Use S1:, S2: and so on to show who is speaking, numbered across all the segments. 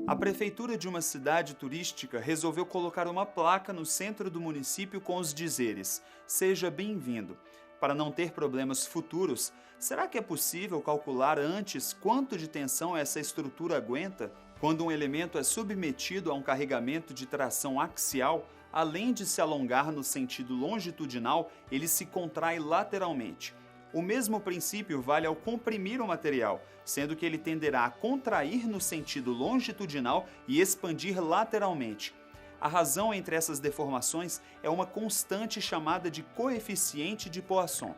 S1: A prefeitura de uma cidade turística resolveu colocar uma placa no centro do município com os dizeres: "Seja bem-vindo". Para não ter problemas futuros, será que é possível calcular antes quanto de tensão essa estrutura aguenta quando um elemento é submetido a um carregamento de tração axial? Além de se alongar no sentido longitudinal, ele se contrai lateralmente. O mesmo princípio vale ao comprimir o material, sendo que ele tenderá a contrair no sentido longitudinal e expandir lateralmente. A razão entre essas deformações é uma constante chamada de coeficiente de Poisson.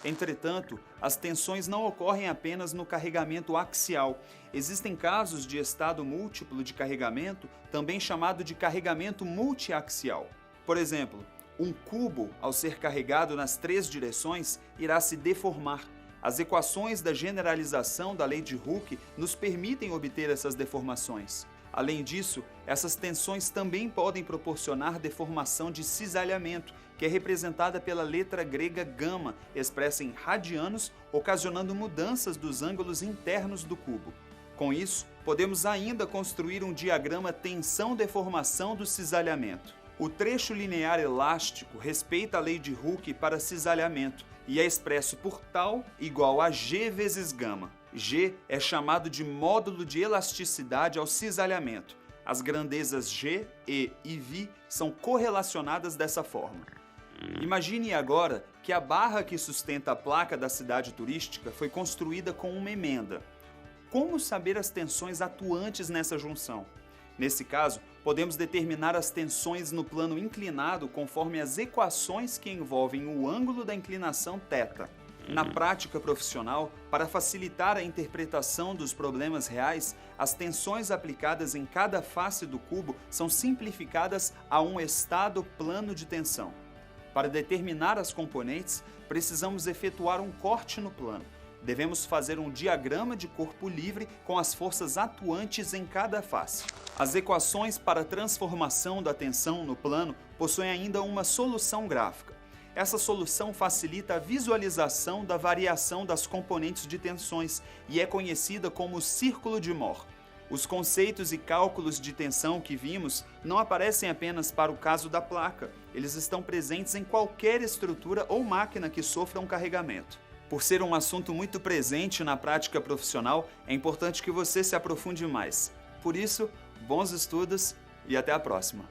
S1: Entretanto, as tensões não ocorrem apenas no carregamento axial. Existem casos de estado múltiplo de carregamento, também chamado de carregamento multiaxial. Por exemplo, um cubo, ao ser carregado nas três direções, irá se deformar. As equações da generalização da lei de Hooke nos permitem obter essas deformações. Além disso, essas tensões também podem proporcionar deformação de cisalhamento, que é representada pela letra grega gama, expressa em radianos, ocasionando mudanças dos ângulos internos do cubo. Com isso, podemos ainda construir um diagrama tensão-deformação do cisalhamento. O trecho linear elástico respeita a lei de Hooke para cisalhamento e é expresso por τ igual a G vezes gama. G é chamado de módulo de elasticidade ao cisalhamento. As grandezas G, E e V são correlacionadas dessa forma. Imagine agora que a barra que sustenta a placa da cidade turística foi construída com uma emenda. Como saber as tensões atuantes nessa junção? Nesse caso, podemos determinar as tensões no plano inclinado conforme as equações que envolvem o ângulo da inclinação θ. Na prática profissional, para facilitar a interpretação dos problemas reais, as tensões aplicadas em cada face do cubo são simplificadas a um estado plano de tensão. Para determinar as componentes, precisamos efetuar um corte no plano. Devemos fazer um diagrama de corpo livre com as forças atuantes em cada face. As equações para a transformação da tensão no plano possuem ainda uma solução gráfica. Essa solução facilita a visualização da variação das componentes de tensões e é conhecida como círculo de Mohr. Os conceitos e cálculos de tensão que vimos não aparecem apenas para o caso da placa, eles estão presentes em qualquer estrutura ou máquina que sofra um carregamento. Por ser um assunto muito presente na prática profissional, é importante que você se aprofunde mais. Por isso, bons estudos e até a próxima!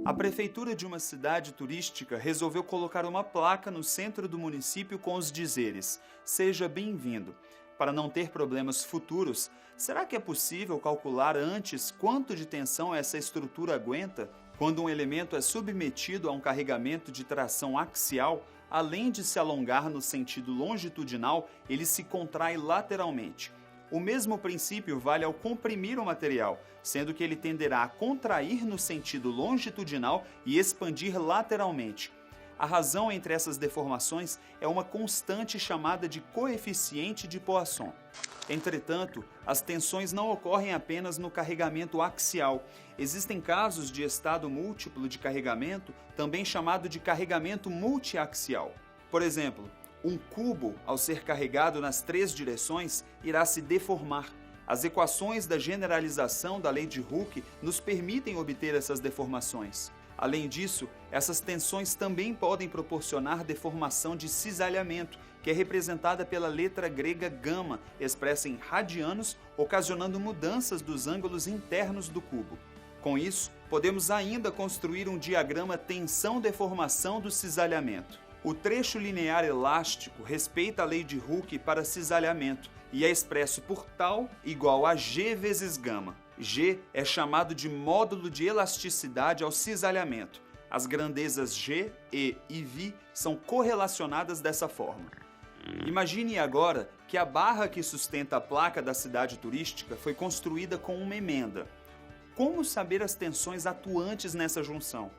S1: A prefeitura de uma cidade turística resolveu colocar uma placa no centro do município com os dizeres: "Seja bem-vindo". Para não ter problemas futuros, será que é possível calcular antes quanto de tensão essa estrutura aguenta quando um elemento é submetido a um carregamento de tração axial? Além de se alongar no sentido longitudinal, ele se contrai lateralmente. O mesmo princípio vale ao comprimir o material, sendo que ele tenderá a contrair no sentido longitudinal e expandir lateralmente. A razão entre essas deformações é uma constante chamada de coeficiente de Poisson. Entretanto, as tensões não ocorrem apenas no carregamento axial. Existem casos de estado múltiplo de carregamento, também chamado de carregamento multiaxial. Por exemplo, um cubo, ao ser carregado nas três direções, irá se deformar. As equações da generalização da lei de Hooke nos permitem obter essas deformações. Além disso, essas tensões também podem proporcionar deformação de cisalhamento, que é representada pela letra grega gama, expressa em radianos, ocasionando mudanças dos ângulos internos do cubo. Com isso, podemos ainda construir um diagrama tensão-deformação do cisalhamento. O trecho linear elástico respeita a lei de Hooke para cisalhamento e é expresso por τ igual a G vezes gama. G é chamado de módulo de elasticidade ao cisalhamento. As grandezas G, E e V são correlacionadas dessa forma. Imagine agora que a barra que sustenta a placa da cidade turística foi construída com uma emenda. Como saber as tensões atuantes nessa junção?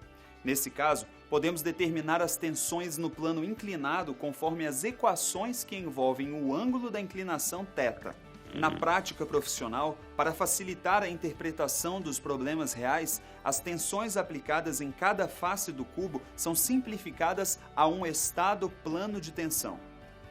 S1: Nesse caso, podemos determinar as tensões no plano inclinado conforme as equações que envolvem o ângulo da inclinação θ. Na prática profissional, para facilitar a interpretação dos problemas reais, as tensões aplicadas em cada face do cubo são simplificadas a um estado plano de tensão.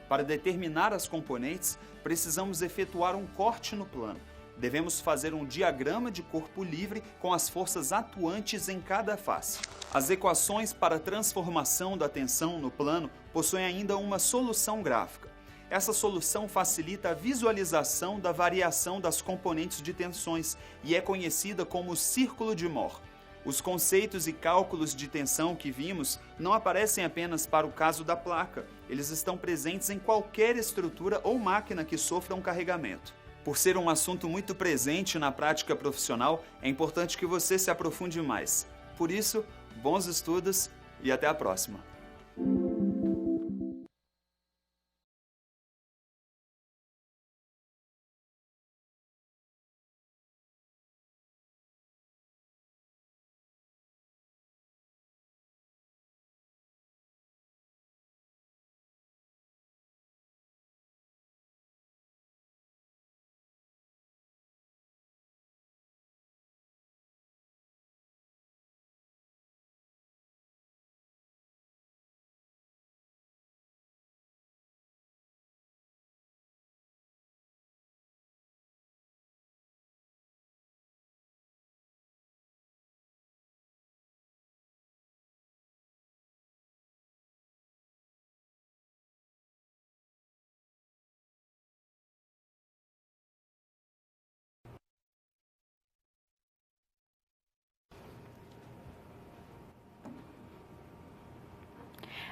S1: Para determinar as componentes, precisamos efetuar um corte no plano. Devemos fazer um diagrama de corpo livre com as forças atuantes em cada face. As equações para a transformação da tensão no plano possuem ainda uma solução gráfica. Essa solução facilita a visualização da variação das componentes de tensões e é conhecida como círculo de Mohr. Os conceitos e cálculos de tensão que vimos não aparecem apenas para o caso da placa, eles estão presentes em qualquer estrutura ou máquina que sofra um carregamento. Por ser um assunto muito presente na prática profissional, é importante que você se aprofunde mais. Por isso, bons estudos e até a próxima!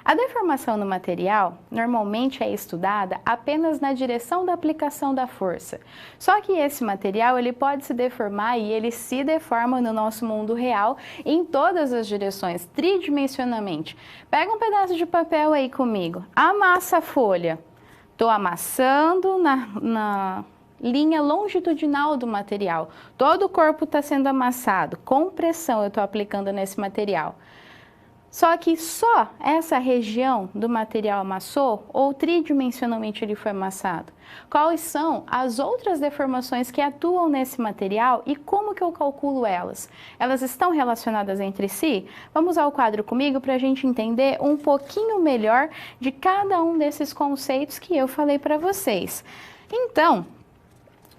S2: A deformação no material normalmente é estudada apenas na direção da aplicação da força. Só que esse material ele pode se deformar e ele se deforma no nosso mundo real em todas as direções, tridimensionalmente. Pega um pedaço de papel aí comigo, amassa a folha. Estou amassando na linha longitudinal do material. Todo o corpo está sendo amassado, com pressão eu estou aplicando nesse material. Só que só essa região do material amassou ou tridimensionalmente ele foi amassado? Quais são as outras deformações que atuam nesse material e como que eu calculo elas? Elas estão relacionadas entre si? Vamos ao quadro comigo para a gente entender um pouquinho melhor de cada um desses conceitos que eu falei para vocês. Então,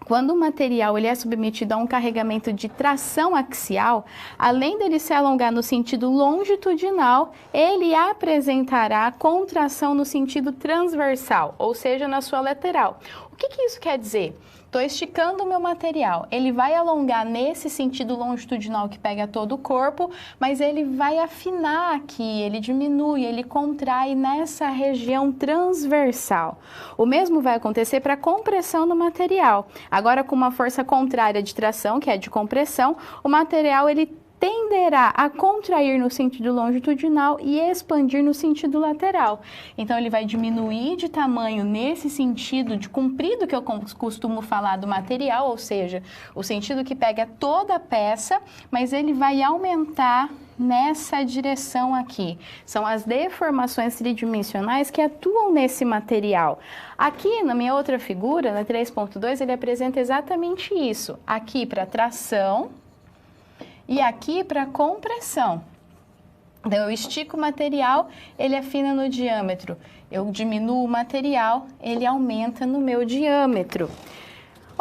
S2: quando o material ele é submetido a um carregamento de tração axial, além dele se alongar no sentido longitudinal, ele apresentará contração no sentido transversal, ou seja, na sua lateral. O que isso quer dizer? Estou esticando o meu material, ele vai alongar nesse sentido longitudinal que pega todo o corpo, mas ele vai afinar aqui, ele diminui, ele contrai nessa região transversal. O mesmo vai acontecer para a compressão no material. Agora, com uma força contrária de tração, que é de compressão, o material ele tenderá a contrair no sentido longitudinal e expandir no sentido lateral. Então, ele vai diminuir de tamanho nesse sentido de comprido que eu costumo falar do material, ou seja, o sentido que pega toda a peça, mas ele vai aumentar nessa direção aqui. São as deformações tridimensionais que atuam nesse material. Aqui, na minha outra figura, na 3.2, ele apresenta exatamente isso. Aqui para tração, e aqui para compressão. Então, eu estico o material, ele afina no diâmetro. Eu diminuo o material, ele aumenta no meu diâmetro.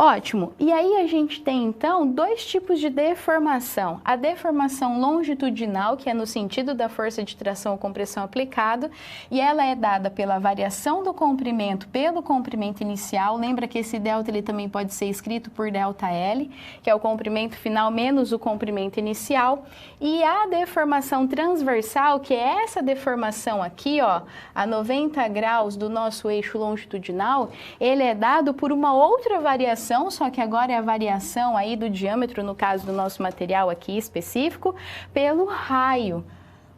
S2: Ótimo! E aí a gente tem então dois tipos de deformação. A deformação longitudinal, que é no sentido da força de tração ou compressão aplicado, e ela é dada pela variação do comprimento pelo comprimento inicial. Lembra que esse delta ele também pode ser escrito por ΔL, que é o comprimento final menos o comprimento inicial. E a deformação transversal, que é essa deformação aqui, ó, a 90 graus do nosso eixo longitudinal, ele é dado por uma outra variação, só que agora é a variação aí do diâmetro, no caso do nosso material aqui específico, pelo raio.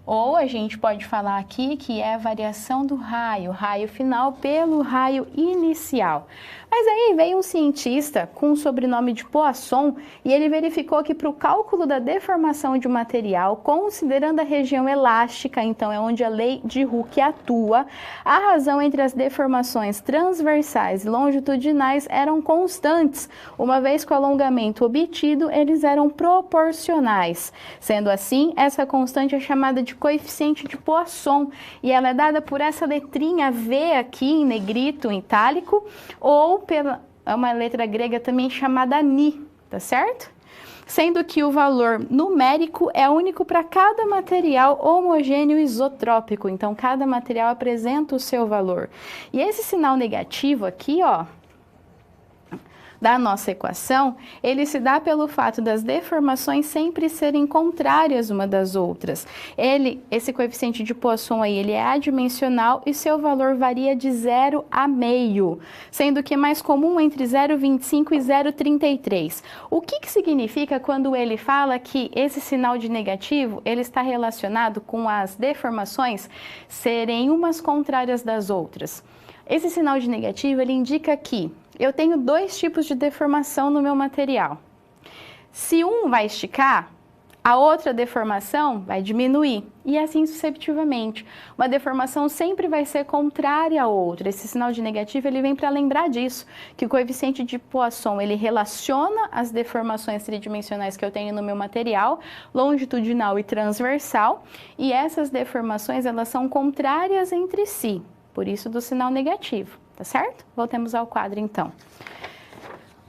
S2: Ou a gente pode falar aqui que é a variação do raio final pelo raio inicial. Mas aí veio um cientista com o sobrenome de Poisson e ele verificou que para o cálculo da deformação de um material, considerando a região elástica, então é onde a lei de Hooke atua, a razão entre as deformações transversais e longitudinais eram constantes, uma vez que o alongamento obtido eles eram proporcionais. Sendo assim, essa constante é chamada de coeficiente de Poisson e ela é dada por essa letrinha V aqui em negrito, em itálico, ou pela uma letra grega também chamada Ni, tá certo? Sendo que o valor numérico é único para cada material homogêneo isotrópico, então cada material apresenta o seu valor. E esse sinal negativo aqui, ó, da nossa equação, ele se dá pelo fato das deformações sempre serem contrárias uma das outras. Esse coeficiente de Poisson aí, ele é adimensional e seu valor varia de 0 a meio, sendo que é mais comum entre 0,25 e 0,33. O que significa quando ele fala que esse sinal de negativo, ele está relacionado com as deformações serem umas contrárias das outras? Esse sinal de negativo, ele indica que eu tenho dois tipos de deformação no meu material. Se um vai esticar, a outra deformação vai diminuir e assim sucessivamente. Uma deformação sempre vai ser contrária à outra. Esse sinal de negativo ele vem para lembrar disso, que o coeficiente de Poisson ele relaciona as deformações tridimensionais que eu tenho no meu material, longitudinal e transversal, e essas deformações elas são contrárias entre si, por isso do sinal negativo. Tá certo? Voltemos ao quadro, então.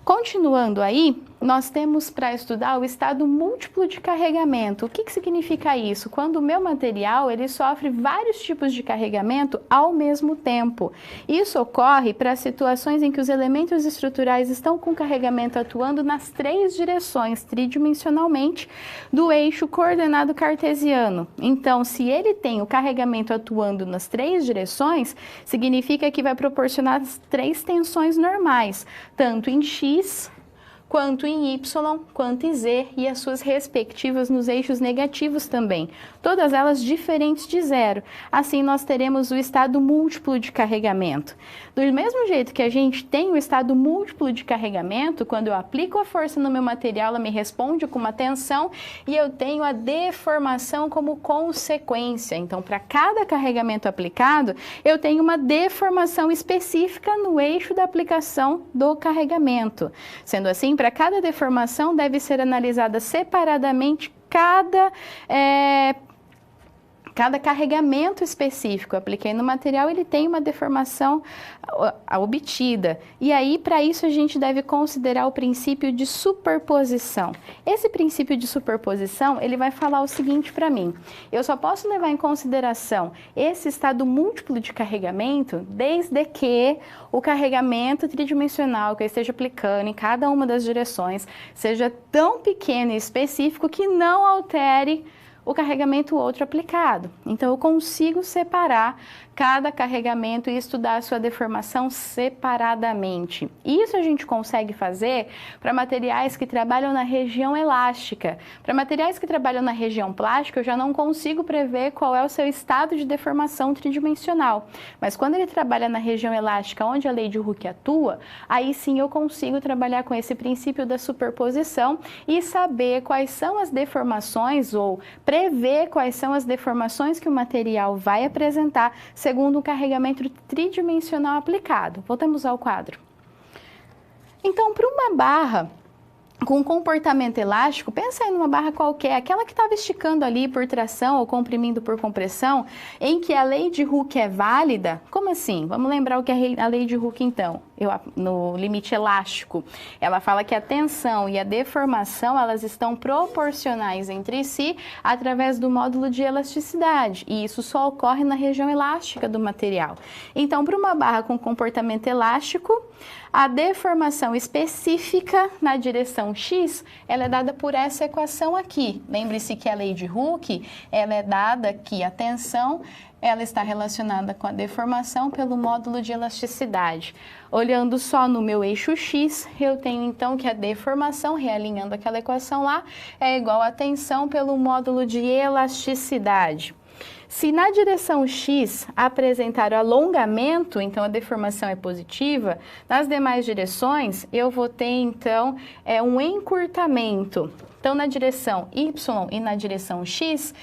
S2: Continuando aí, nós temos para estudar o estado múltiplo de carregamento. O que significa isso? Quando o meu material ele sofre vários tipos de carregamento ao mesmo tempo. Isso ocorre para situações em que os elementos estruturais estão com carregamento atuando nas três direções, tridimensionalmente, do eixo coordenado cartesiano. Então, se ele tem o carregamento atuando nas três direções, significa que vai proporcionar as três tensões normais, tanto em X, quanto em Y, quanto em Z e as suas respectivas nos eixos negativos também, todas elas diferentes de zero. Assim, nós teremos o estado múltiplo de carregamento. Do mesmo jeito que a gente tem o estado múltiplo de carregamento, quando eu aplico a força no meu material, ela me responde com uma tensão e eu tenho a deformação como consequência. Então, para cada carregamento aplicado, eu tenho uma deformação específica no eixo da aplicação do carregamento. Sendo assim, para cada deformação deve ser analisada separadamente cada carregamento específico. Eu apliquei no material, ele tem uma deformação obtida. E aí, para isso, a gente deve considerar o princípio de superposição. Esse princípio de superposição, ele vai falar o seguinte para mim. Eu só posso levar em consideração esse estado múltiplo de carregamento desde que o carregamento tridimensional que eu esteja aplicando em cada uma das direções seja tão pequeno e específico que não altere o carregamento outro aplicado. Então, eu consigo separar cada carregamento e estudar a sua deformação separadamente. Isso a gente consegue fazer para materiais que trabalham na região elástica. Para materiais que trabalham na região plástica, eu já não consigo prever qual é o seu estado de deformação tridimensional. Mas quando ele trabalha na região elástica, onde a lei de Hooke atua, aí sim eu consigo trabalhar com esse princípio da superposição e saber quais são as deformações ou prever quais são as deformações que o material vai apresentar segundo o carregamento tridimensional aplicado. Voltamos ao quadro. Então, para uma barra com comportamento elástico, pensa aí numa barra qualquer, aquela que estava esticando ali por tração ou comprimindo por compressão, em que a lei de Hooke é válida. Como assim? Vamos lembrar o que é a lei de Hooke então, no limite elástico. Ela fala que a tensão e a deformação, elas estão proporcionais entre si através do módulo de elasticidade, e isso só ocorre na região elástica do material. Então, para uma barra com comportamento elástico, a deformação específica na direção X, ela é dada por essa equação aqui. Lembre-se que a lei de Hooke, ela é dada que a tensão, ela está relacionada com a deformação pelo módulo de elasticidade. Olhando só no meu eixo X, eu tenho então que a deformação, realinhando aquela equação lá, é igual a tensão pelo módulo de elasticidade. Se na direção X apresentar o alongamento, então a deformação é positiva, nas demais direções eu vou ter então um encurtamento. Então na direção Y e na direção X,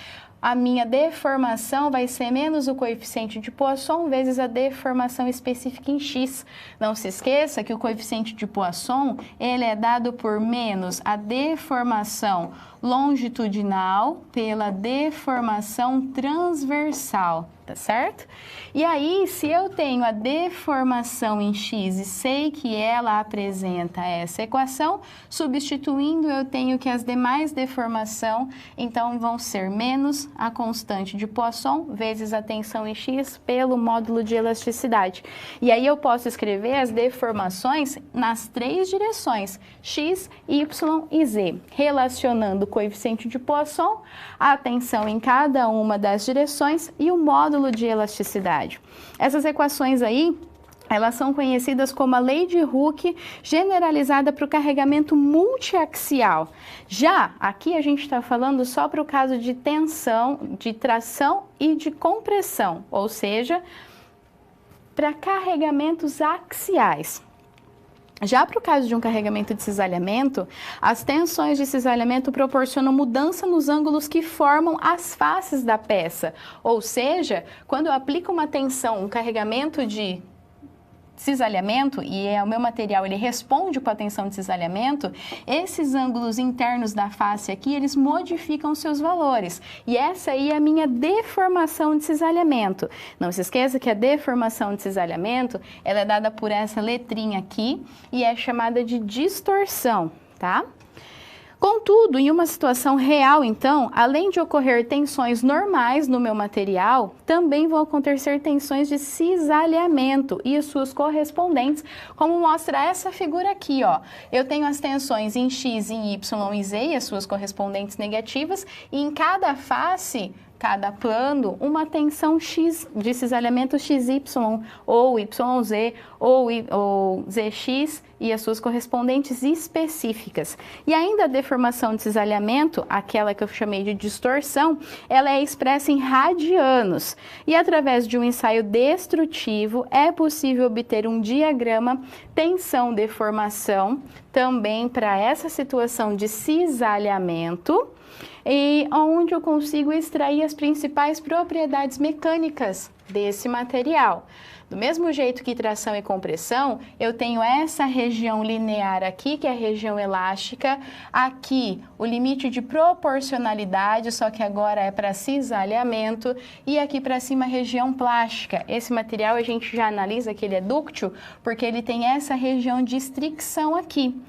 S2: a minha deformação vai ser menos o coeficiente de Poisson vezes a deformação específica em X. Não se esqueça que o coeficiente de Poisson, ele é dado por menos a deformação longitudinal pela deformação transversal, tá certo? E aí, se eu tenho a deformação em X e sei que ela apresenta essa equação, substituindo, eu tenho que as demais deformação, então, vão ser menos a constante de Poisson vezes a tensão em X pelo módulo de elasticidade. E aí eu posso escrever as deformações nas três direções, X, Y e Z, relacionando o coeficiente de Poisson, a tensão em cada uma das direções e o módulo de elasticidade. Essas equações aí, elas são conhecidas como a lei de Hooke generalizada para o carregamento multiaxial. Já aqui a gente está falando só para o caso de tensão, de tração e de compressão, ou seja, para carregamentos axiais. Já para o caso de um carregamento de cisalhamento, as tensões de cisalhamento proporcionam mudança nos ângulos que formam as faces da peça. Ou seja, quando eu aplico uma tensão, um carregamento de cisalhamento, e o meu material ele responde com a tensão de cisalhamento, esses ângulos internos da face aqui, eles modificam seus valores. E essa aí é a minha deformação de cisalhamento. Não se esqueça que a deformação de cisalhamento, ela é dada por essa letrinha aqui e é chamada de distorção, tá? Contudo, em uma situação real, então, além de ocorrer tensões normais no meu material, também vão acontecer tensões de cisalhamento e suas correspondentes, como mostra essa figura aqui, ó. Eu tenho as tensões em X, em Y e Z e as suas correspondentes negativas, e em cada face, cada plano, uma tensão X de cisalhamento XY, ou YZ, ou ZX e as suas correspondentes específicas. E ainda a deformação de cisalhamento, aquela que eu chamei de distorção, ela é expressa em radianos. E através de um ensaio destrutivo, é possível obter um diagrama tensão-deformação, também para essa situação de cisalhamento, e onde eu consigo extrair as principais propriedades mecânicas desse material. Do mesmo jeito que tração e compressão, eu tenho essa região linear aqui, que é a região elástica, aqui o limite de proporcionalidade, só que agora é para cisalhamento, e aqui para cima a região plástica. Esse material a gente já analisa que ele é dúctil, porque ele tem essa região de estricção aqui.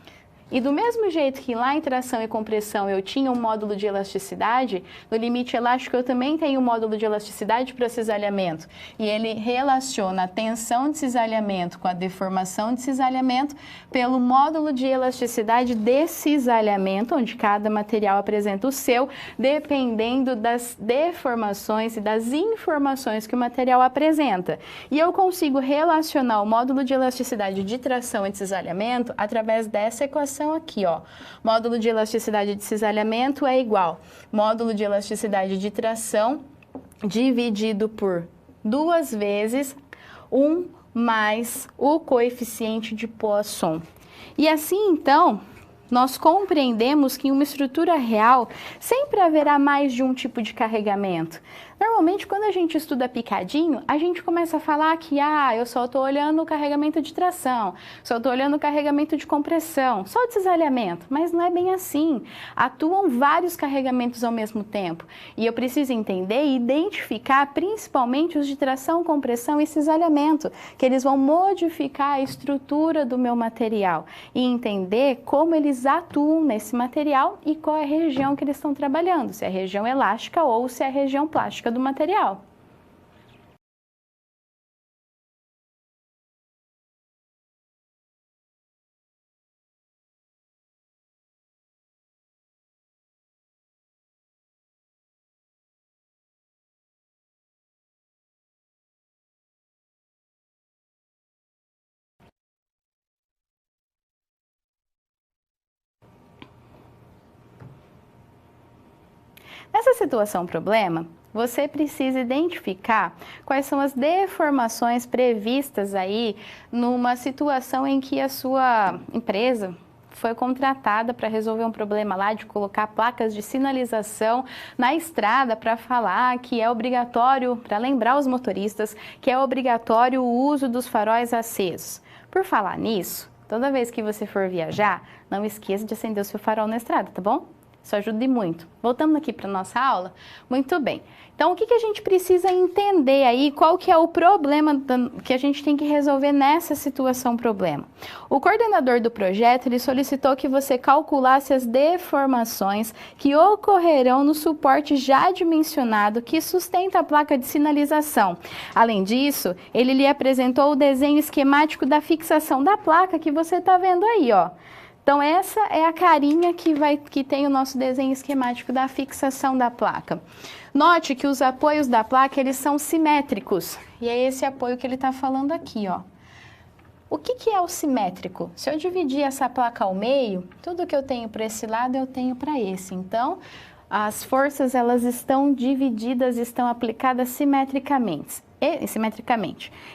S2: E do mesmo jeito que lá em tração e compressão eu tinha um módulo de elasticidade, no limite elástico eu também tenho um módulo de elasticidade para cisalhamento. E ele relaciona a tensão de cisalhamento com a deformação de cisalhamento pelo módulo de elasticidade de cisalhamento, onde cada material apresenta o seu, dependendo das deformações e das informações que o material apresenta. E eu consigo relacionar o módulo de elasticidade de tração e de cisalhamento através dessa equação aqui, ó. Módulo de elasticidade de cisalhamento é igual módulo de elasticidade de tração dividido por 2 vezes 1 mais o coeficiente de Poisson. E assim, então, nós compreendemos que em uma estrutura real sempre haverá mais de um tipo de carregamento. Normalmente, quando a gente estuda picadinho, a gente começa a falar que eu só estou olhando o carregamento de tração, só estou olhando o carregamento de compressão, só o desalhamento, mas não é bem assim. Atuam vários carregamentos ao mesmo tempo e eu preciso entender e identificar principalmente os de tração, compressão e cisalhamento, que eles vão modificar a estrutura do meu material e entender como eles atuam nesse material e qual é a região que eles estão trabalhando, se é a região elástica ou se é a região plástica do material. Nessa situação problema, você precisa identificar quais são as deformações previstas aí numa situação em que a sua empresa foi contratada para resolver um problema lá de colocar placas de sinalização na estrada para falar que é obrigatório, para lembrar os motoristas, que é obrigatório o uso dos faróis acesos. Por falar nisso, toda vez que você for viajar, não esqueça de acender o seu farol na estrada, tá bom? Isso ajuda muito. Voltando aqui para a nossa aula, muito bem. Então, o que a gente precisa entender aí, qual que é o problema que a gente tem que resolver nessa situação problema? O coordenador do projeto, ele solicitou que você calculasse as deformações que ocorrerão no suporte já dimensionado que sustenta a placa de sinalização. Além disso, ele lhe apresentou o desenho esquemático da fixação da placa que você está vendo aí, ó. Então, essa é a carinha que tem o nosso desenho esquemático da fixação da placa. Note que os apoios da placa, eles são simétricos. E é esse apoio que ele está falando aqui, ó. O que é o simétrico? Se eu dividir essa placa ao meio, tudo que eu tenho para esse lado, eu tenho para esse. Então, as forças, elas estão divididas, estão aplicadas simetricamente.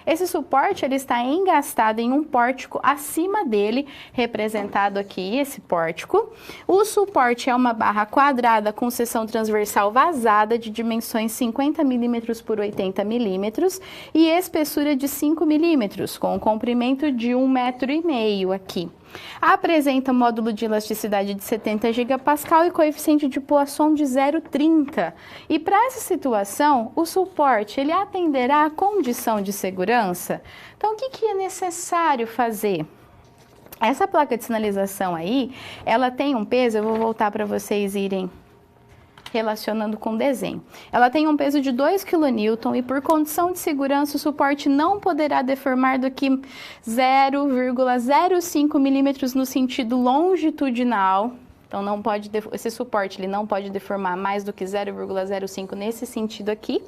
S2: Esse suporte ele está engastado em um pórtico acima dele, representado aqui, esse pórtico. O suporte é uma barra quadrada com seção transversal vazada de dimensões 50 mm por 80 mm e espessura de 5 mm, com um comprimento de 1,5 m aqui. Apresenta módulo de elasticidade de 70 GPa e coeficiente de Poisson de 0,30. E para essa situação, o suporte ele atenderá à condição de segurança? Então, o que é necessário fazer? Essa placa de sinalização aí, ela tem um peso, eu vou voltar para vocês irem relacionando com o desenho. Ela tem um peso de 2 kN e por condição de segurança o suporte não poderá deformar do que 0,05 mm no sentido longitudinal. Então não pode esse suporte ele não pode deformar mais do que 0,05 nesse sentido aqui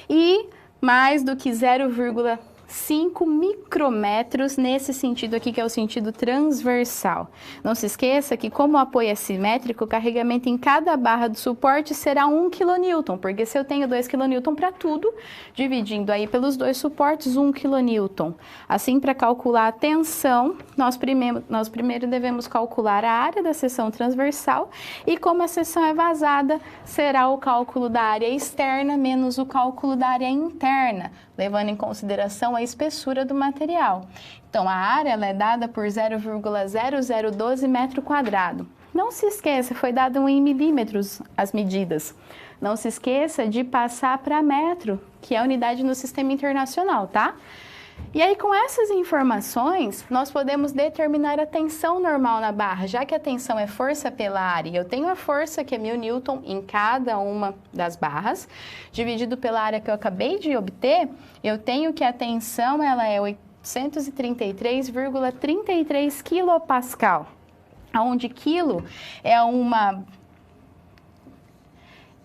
S2: e mais do que 0,5 micrômetros nesse sentido aqui, que é o sentido transversal. Não se esqueça que, como o apoio é simétrico, o carregamento em cada barra do suporte será 1 kN, porque se eu tenho 2 kN para tudo, dividindo aí pelos dois suportes, 1 kN. Assim, para calcular a tensão, nós primeiro devemos calcular a área da seção transversal e, como a seção é vazada, será o cálculo da área externa menos o cálculo da área interna, levando em consideração a espessura do material. Então, a área ela é dada por 0,0012 metro quadrado. Não se esqueça, foi dado em milímetros as medidas. Não se esqueça de passar para metro, que é a unidade no sistema internacional, tá? E aí, com essas informações, nós podemos determinar a tensão normal na barra, já que a tensão é força pela área. Eu tenho a força, que é 1000 Newton em cada uma das barras, dividido pela área que eu acabei de obter, eu tenho que a tensão ela é 833,33 kPa, onde quilo é uma...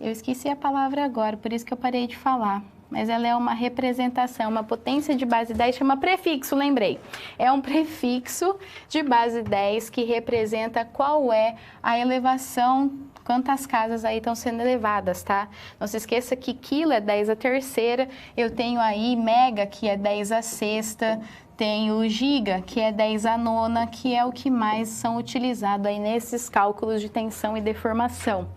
S2: Eu esqueci a palavra agora, por isso que eu parei de falar. Mas ela é uma representação, uma potência de base 10, chama prefixo, lembrei. É um prefixo de base 10 que representa qual é a elevação, quantas casas aí estão sendo elevadas, tá? Não se esqueça que quilo é 10 a terceira, eu tenho aí mega, que é 10 a sexta, tenho giga, que é 10 a nona, que é o que mais são utilizados aí nesses cálculos de tensão e deformação.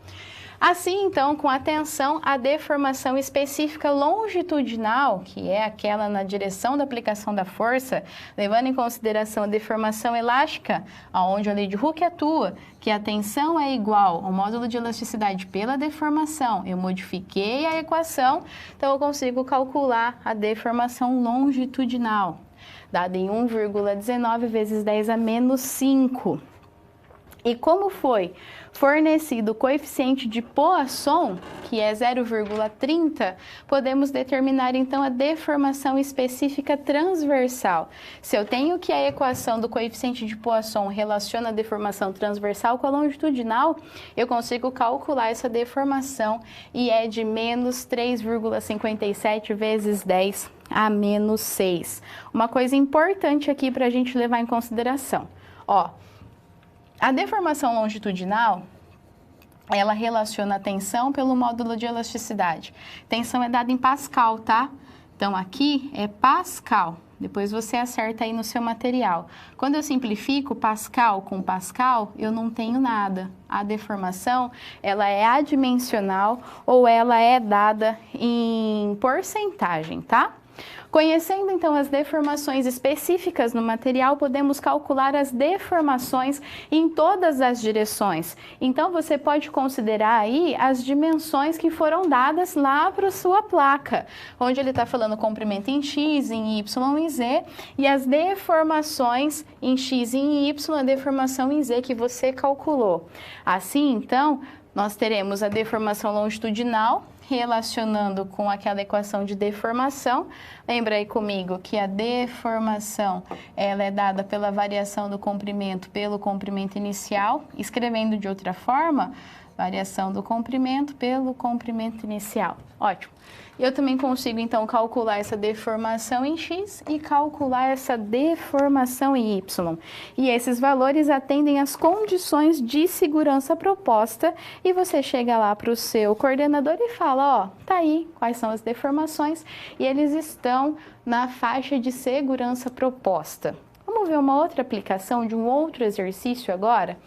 S2: Assim, então, com atenção à deformação específica longitudinal, que é aquela na direção da aplicação da força, levando em consideração a deformação elástica, onde a lei de Hooke atua, que a tensão é igual ao módulo de elasticidade pela deformação. Eu modifiquei a equação, então eu consigo calcular a deformação longitudinal, dada em 1,19 vezes 10 a menos 5. E como foi fornecido o coeficiente de Poisson, que é 0,30, podemos determinar então a deformação específica transversal. Se eu tenho que a equação do coeficiente de Poisson relaciona a deformação transversal com a longitudinal, eu consigo calcular essa deformação e é de menos 3,57 vezes 10 a menos 6. Uma coisa importante aqui para a gente levar em consideração. A deformação longitudinal, ela relaciona a tensão pelo módulo de elasticidade. Tensão é dada em Pascal, tá? Então, aqui é Pascal. Depois você acerta aí no seu material. Quando eu simplifico Pascal com Pascal, eu não tenho nada. A deformação, ela é adimensional ou ela é dada em porcentagem, tá? Conhecendo então as deformações específicas no material, podemos calcular as deformações em todas as direções. Então você pode considerar aí as dimensões que foram dadas lá para a sua placa, onde ele está falando comprimento em X, em Y e Z, e as deformações em X e em Y, a deformação em Z que você calculou. Assim, então, nós teremos a deformação longitudinal, relacionando com aquela equação de deformação. Lembra aí comigo que a deformação ela é dada pela variação do comprimento pelo comprimento inicial. Escrevendo de outra forma, variação do comprimento pelo comprimento inicial. Ótimo. Eu também consigo, então, calcular essa deformação em X e calcular essa deformação em Y. E esses valores atendem às condições de segurança proposta e você chega lá para o seu coordenador e fala, tá aí, quais são as deformações e eles estão na faixa de segurança proposta. Vamos ver uma outra aplicação de um outro exercício agora?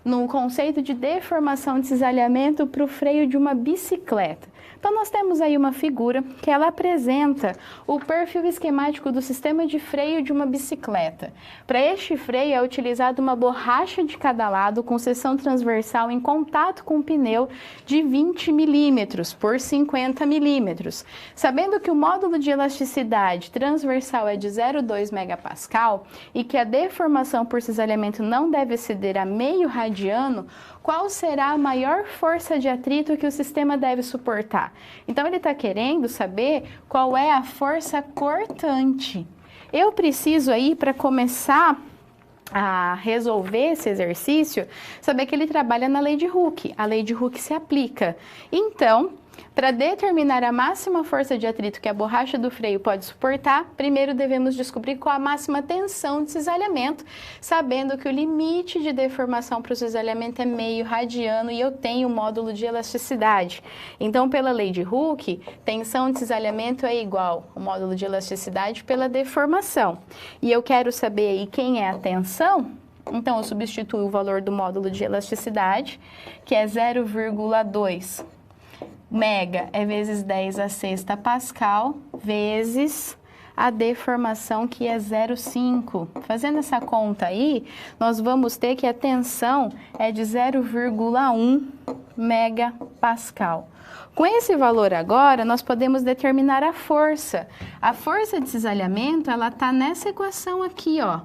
S2: No conceito de deformação de cisalhamento para o freio de uma bicicleta. Então, nós temos aí uma figura que ela apresenta o perfil esquemático do sistema de freio de uma bicicleta. Para este freio é utilizada uma borracha de cada lado com seção transversal em contato com o pneu de 20 milímetros por 50 milímetros. Sabendo que o módulo de elasticidade transversal é de 0,2 megapascal e que a deformação por cisalhamento não deve exceder a meio radiano, qual será a maior força de atrito que o sistema deve suportar? Então, ele está querendo saber qual é a força cortante. Eu preciso aí, para começar a resolver esse exercício, saber que ele trabalha na lei de Hooke. A lei de Hooke se aplica. Então, para determinar a máxima força de atrito que a borracha do freio pode suportar, primeiro devemos descobrir qual a máxima tensão de cisalhamento, sabendo que o limite de deformação para o cisalhamento é meio radiano e eu tenho o módulo de elasticidade. Então, pela lei de Hooke, tensão de cisalhamento é igual ao módulo de elasticidade pela deformação. E eu quero saber aí quem é a tensão. Então, eu substituo o valor do módulo de elasticidade, que é 0,2 mega é vezes 10 a sexta pascal, vezes a deformação, que é 0,5. Fazendo essa conta aí, nós vamos ter que a tensão é de 0,1 megapascal. Com esse valor agora, nós podemos determinar a força. A força de cisalhamento, ela está nessa equação aqui, ó.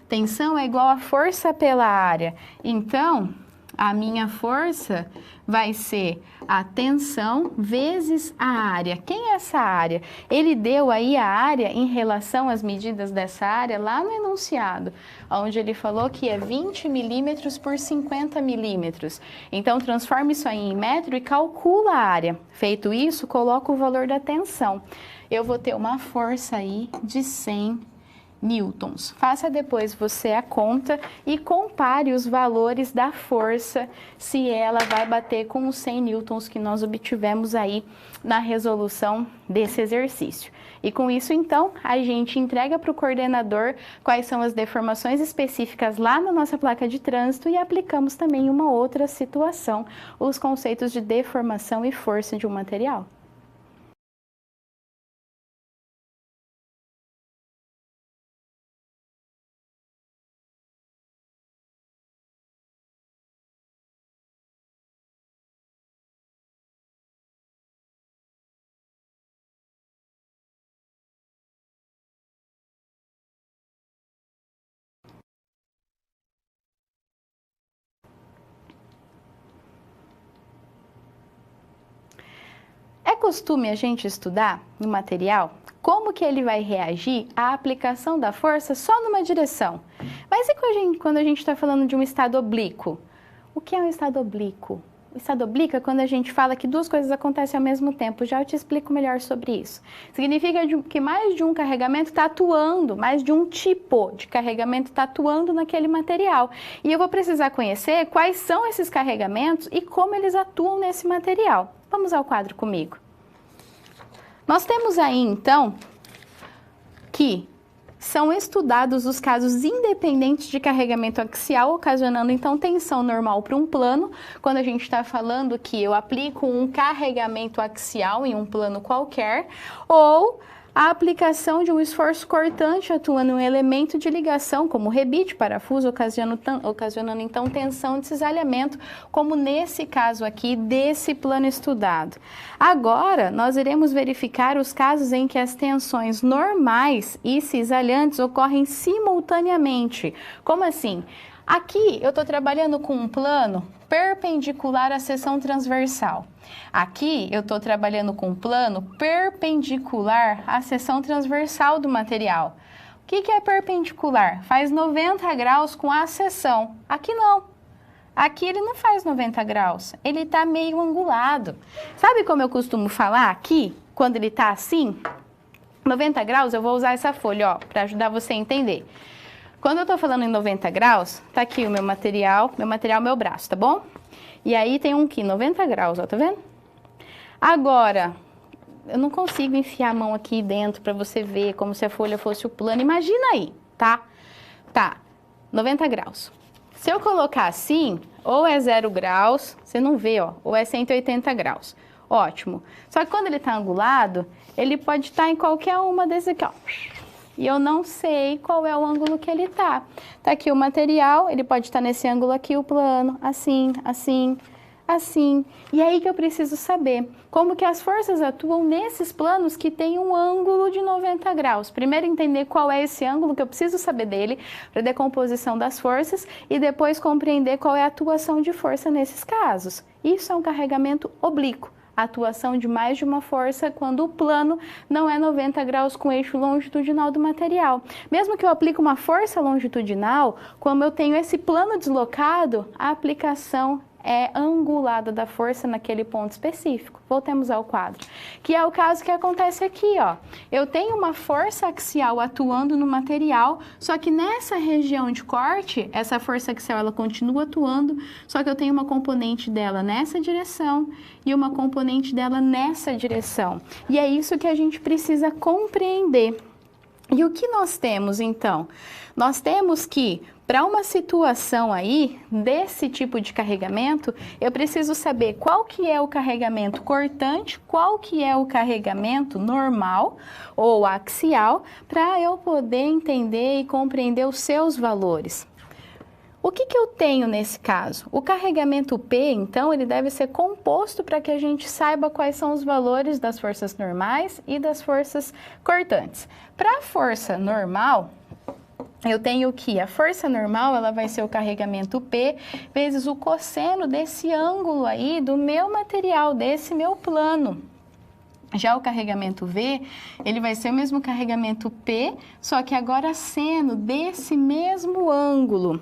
S2: Tensão é igual a força pela área. Então, a minha força vai ser a tensão vezes a área. Quem é essa área? Ele deu aí a área em relação às medidas dessa área lá no enunciado, onde ele falou que é 20 milímetros por 50 milímetros. Então, transforma isso aí em metro e calcula a área. Feito isso, coloca o valor da tensão. Eu vou ter uma força aí de 100 newtons. Faça depois você a conta e compare os valores da força, se ela vai bater com os 100 newtons que nós obtivemos aí na resolução desse exercício. E com isso, então, a gente entrega para o coordenador quais são as deformações específicas lá na nossa placa de trânsito e aplicamos também em uma outra situação os conceitos de deformação e força de um material. É costume a gente estudar no material como que ele vai reagir à aplicação da força só numa direção. Mas e quando a gente está falando de um estado oblíquo? O que é um estado oblíquo? O estado oblíquo é quando a gente fala que duas coisas acontecem ao mesmo tempo. Já eu te explico melhor sobre isso. Significa que mais de um carregamento está atuando, mais de um tipo de carregamento está atuando naquele material. E eu vou precisar conhecer quais são esses carregamentos e como eles atuam nesse material. Vamos ao quadro comigo. Nós temos aí, então, que são estudados os casos independentes de carregamento axial, ocasionando, então, tensão normal para um plano. Quando a gente está falando que eu aplico um carregamento axial em um plano qualquer, ou a aplicação de um esforço cortante atuando em um elemento de ligação, como rebite, parafuso, ocasionando então tensão de cisalhamento, como nesse caso aqui desse plano estudado. Agora, nós iremos verificar os casos em que as tensões normais e cisalhantes ocorrem simultaneamente. Como assim? Aqui eu estou trabalhando com um plano perpendicular à seção transversal. Aqui eu estou trabalhando com um plano perpendicular à seção transversal do material. O que é perpendicular? Faz 90 graus com a seção. Aqui não. Aqui ele não faz 90 graus, ele está meio angulado. Sabe como eu costumo falar aqui, quando ele está assim? 90 graus, eu vou usar essa folha, ó, para ajudar você a entender. Quando eu estou falando em 90 graus, tá aqui o meu material, meu braço, tá bom? E aí tem um aqui, 90 graus, ó, tá vendo? Agora, eu não consigo enfiar a mão aqui dentro para você ver como se a folha fosse o plano. Imagina aí, tá? Tá, 90 graus. Se eu colocar assim, ou é 0 graus, você não vê, ó, ou é 180 graus. Ótimo. Só que quando ele tá angulado, ele pode estar em qualquer uma desses aqui, ó. E eu não sei qual é o ângulo que ele tá. Tá aqui o material, ele pode estar nesse ângulo aqui, o plano, assim, assim, assim. E aí que eu preciso saber como que as forças atuam nesses planos que tem um ângulo de 90 graus. Primeiro entender qual é esse ângulo, que eu preciso saber dele, para decomposição das forças, e depois compreender qual é a atuação de força nesses casos. Isso é um carregamento oblíquo. A atuação de mais de uma força quando o plano não é 90 graus com o eixo longitudinal do material. Mesmo que eu aplique uma força longitudinal, como eu tenho esse plano deslocado, a aplicação é angulada da força naquele ponto específico. Voltemos ao quadro, que é o caso que acontece aqui, ó. Eu tenho uma força axial atuando no material, só que nessa região de corte, essa força axial ela continua atuando, só que eu tenho uma componente dela nessa direção e uma componente dela nessa direção. E é isso que a gente precisa compreender. E o que nós temos, então? Nós temos que, para uma situação aí, desse tipo de carregamento, eu preciso saber qual que é o carregamento cortante, qual que é o carregamento normal ou axial, para eu poder entender e compreender os seus valores. O que eu tenho nesse caso? O carregamento P, então, ele deve ser composto para que a gente saiba quais são os valores das forças normais e das forças cortantes. Para a força normal, eu tenho que a força normal, ela vai ser o carregamento P vezes o cosseno desse ângulo aí do meu material, desse meu plano. Já o carregamento V, ele vai ser o mesmo carregamento P, só que agora seno desse mesmo ângulo.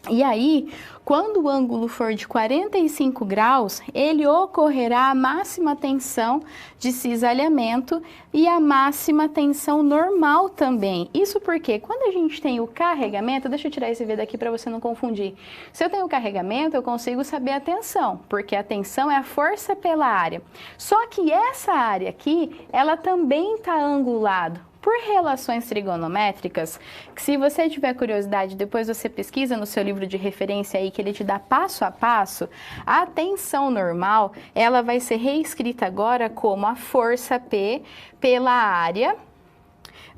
S2: E aí, quando o ângulo for de 45 graus, ele ocorrerá a máxima tensão de cisalhamento e a máxima tensão normal também. Isso porque quando a gente tem o carregamento, deixa eu tirar esse V daqui para você não confundir. Se eu tenho o carregamento, eu consigo saber a tensão, porque a tensão é a força pela área. Só que essa área aqui, ela também está angulada por relações trigonométricas, que se você tiver curiosidade, depois você pesquisa no seu livro de referência aí, que ele te dá passo a passo, a tensão normal, ela vai ser reescrita agora como a força P pela área,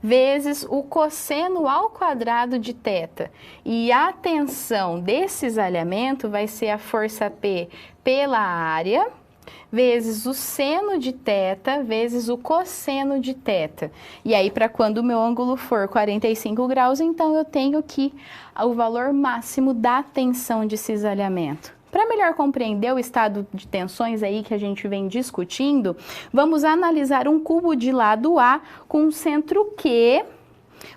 S2: vezes o cosseno ao quadrado de θ. E a tensão desse cisalhamento vai ser a força P pela área, vezes o seno de θ, vezes o cosseno de θ. E aí, para quando o meu ângulo for 45 graus, então eu tenho aqui o valor máximo da tensão de cisalhamento. Para melhor compreender o estado de tensões aí que a gente vem discutindo, vamos analisar um cubo de lado A com um centro Q,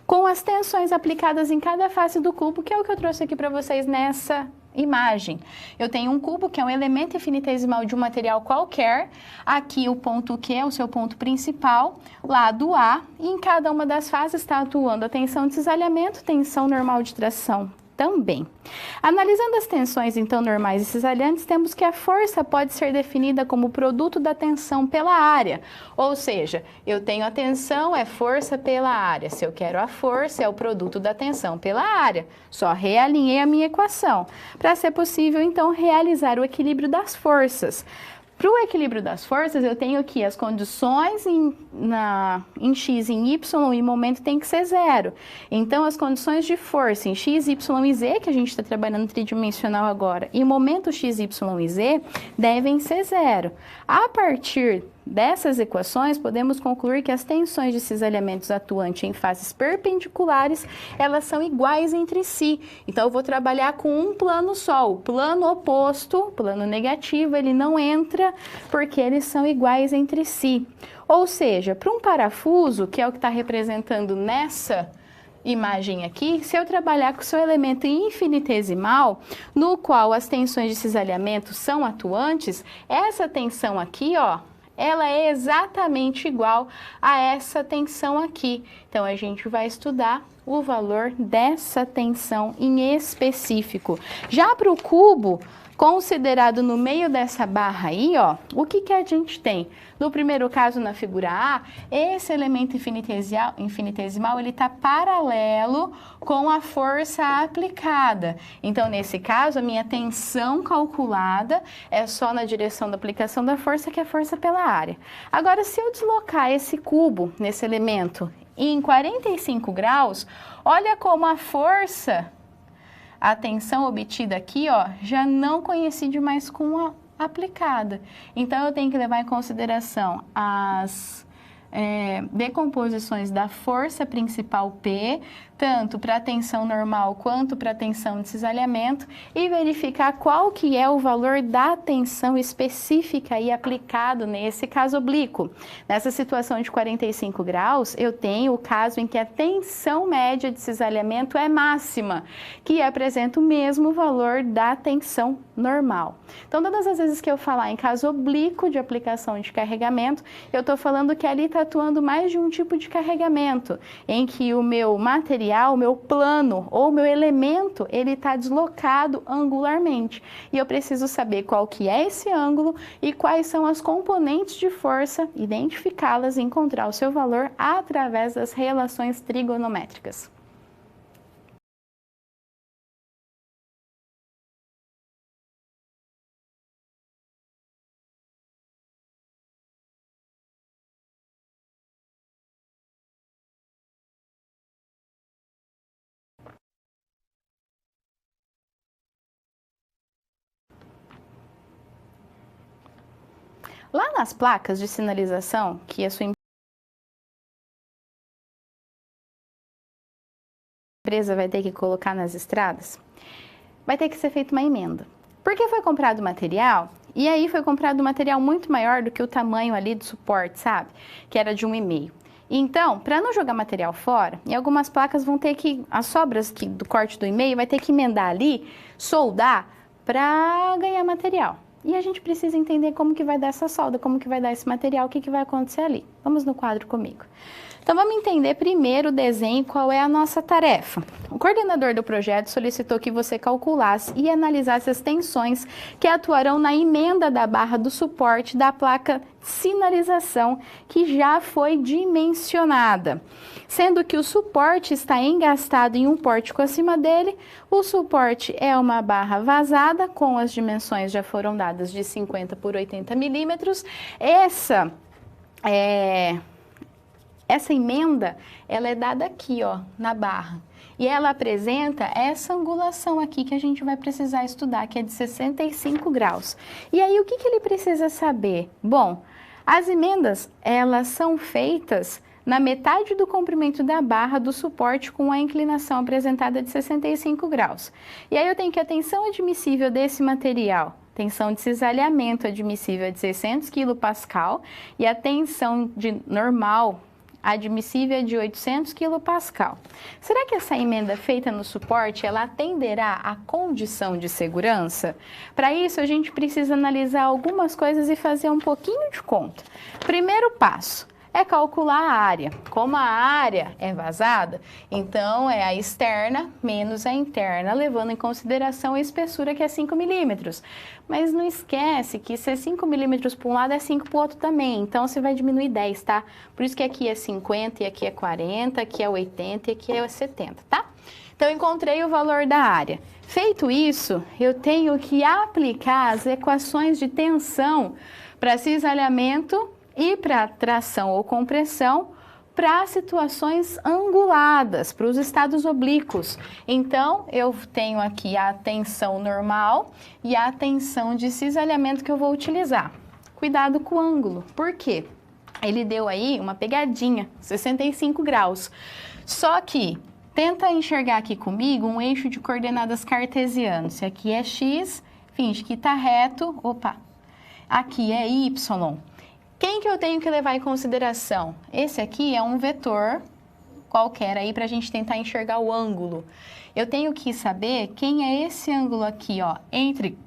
S2: com as tensões aplicadas em cada face do cubo, que é o que eu trouxe aqui para vocês nessa imagem. Eu tenho um cubo que é um elemento infinitesimal de um material qualquer, aqui o ponto Q é o seu ponto principal, lado A, e em cada uma das faces está atuando a tensão de cisalhamento, tensão normal de tração também. Analisando as tensões então normais e cisalhantes, temos que a força pode ser definida como produto da tensão pela área, ou seja, eu tenho a tensão, é força pela área. Se eu quero a força, é o produto da tensão pela área. Só realinhei a minha equação, para ser possível então realizar o equilíbrio das forças. Para o equilíbrio das forças, eu tenho aqui as condições em x e em y, e momento tem que ser zero. Então, as condições de força em x, y e z, que a gente está trabalhando tridimensional agora, e momento x, y e z, devem ser zero. A partir dessas equações, podemos concluir que as tensões de cisalhamentos atuantes em faces perpendiculares, elas são iguais entre si. Então, eu vou trabalhar com um plano só. O plano oposto, o plano negativo, ele não entra porque eles são iguais entre si. Ou seja, para um parafuso, que é o que está representando nessa imagem aqui, se eu trabalhar com o seu elemento infinitesimal, no qual as tensões de cisalhamento são atuantes, essa tensão aqui, ó, ela é exatamente igual a essa tensão aqui. Então, a gente vai estudar o valor dessa tensão em específico. Já para o cubo, considerado no meio dessa barra aí, ó, o que a gente tem? No primeiro caso, na figura A, esse elemento infinitesimal, ele está paralelo com a força aplicada. Então, nesse caso, a minha tensão calculada é só na direção da aplicação da força, que é a força pela área. Agora, se eu deslocar esse cubo, nesse elemento, em 45 graus, olha como a força, a tensão obtida aqui, ó, já não coincide mais com a aplicada. Então, eu tenho que levar em consideração as decomposições da força principal P, tanto para a tensão normal quanto para a tensão de cisalhamento, e verificar qual que é o valor da tensão específica e aplicado nesse caso oblíquo. Nessa situação de 45 graus, eu tenho o caso em que a tensão média de cisalhamento é máxima, que apresenta o mesmo valor da tensão normal. Então, todas as vezes que eu falar em caso oblíquo de aplicação de carregamento, eu estou falando que ali está atuando mais de um tipo de carregamento, em que o meu material, o meu plano ou meu elemento, ele está deslocado angularmente. E eu preciso saber qual que é esse ângulo e quais são as componentes de força, identificá-las e encontrar o seu valor através das relações trigonométricas. Lá nas placas de sinalização que a sua empresa vai ter que colocar nas estradas, vai ter que ser feita uma emenda. Porque foi comprado material, e aí foi comprado material muito maior do que o tamanho ali do suporte, sabe? Que era de 1,5. Então, para não jogar material fora, em algumas placas vão ter que, as sobras do corte do e-mail, vai ter que emendar ali, soldar, para ganhar material. E a gente precisa entender como que vai dar essa solda, como que vai dar esse material, o que vai acontecer ali. Vamos no quadro comigo. Então, vamos entender primeiro o desenho, qual é a nossa tarefa. O coordenador do projeto solicitou que você calculasse e analisasse as tensões que atuarão na emenda da barra do suporte da placa sinalização que já foi dimensionada. Sendo que o suporte está engastado em um pórtico acima dele, o suporte é uma barra vazada, com as dimensões já foram dadas de 50 por 80 milímetros. Essa emenda, ela é dada aqui, ó, na barra. E ela apresenta essa angulação aqui que a gente vai precisar estudar, que é de 65 graus. E aí, o que ele precisa saber? Bom, as emendas, elas são feitas na metade do comprimento da barra do suporte com a inclinação apresentada de 65 graus. E aí eu tenho que a tensão admissível desse material, tensão de cisalhamento admissível é de 600 kPa e a tensão normal admissível é de 800 kPa. Será que essa emenda feita no suporte, ela atenderá à condição de segurança? Para isso, a gente precisa analisar algumas coisas e fazer um pouquinho de conta. Primeiro passo é calcular a área. Como a área é vazada, então é a externa menos a interna, levando em consideração a espessura, que é 5 milímetros. Mas não esquece que se é 5 milímetros para um lado, é 5 para o outro também. Então, você vai diminuir 10, tá? Por isso que aqui é 50, e aqui é 40, aqui é 80 e aqui é 70, tá? Então, encontrei o valor da área. Feito isso, eu tenho que aplicar as equações de tensão para cisalhamento e para tração ou compressão para situações anguladas, para os estados oblíquos. Então, eu tenho aqui a tensão normal e a tensão de cisalhamento que eu vou utilizar. Cuidado com o ângulo. Por quê? Ele deu aí uma pegadinha, 65 graus. Só que, tenta enxergar aqui comigo um eixo de coordenadas cartesiano. Se aqui é x, finge que está reto. Opa! Aqui é y. Quem que eu tenho que levar em consideração? Esse aqui é um vetor qualquer aí para a gente tentar enxergar o ângulo. Eu tenho que saber quem é esse ângulo aqui, ó, entre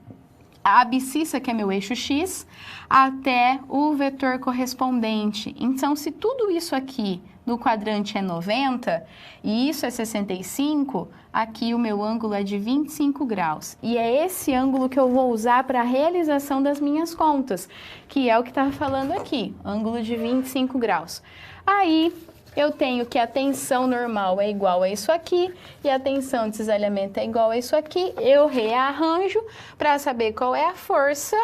S2: a abscissa, que é meu eixo x, até o vetor correspondente. Então, se tudo isso aqui no quadrante é 90 e isso é 65, aqui o meu ângulo é de 25 graus. E é esse ângulo que eu vou usar para a realização das minhas contas, que é o que está falando aqui, ângulo de 25 graus. Aí, eu tenho que a tensão normal é igual a isso aqui e a tensão de cisalhamento é igual a isso aqui. Eu rearranjo para saber qual é a força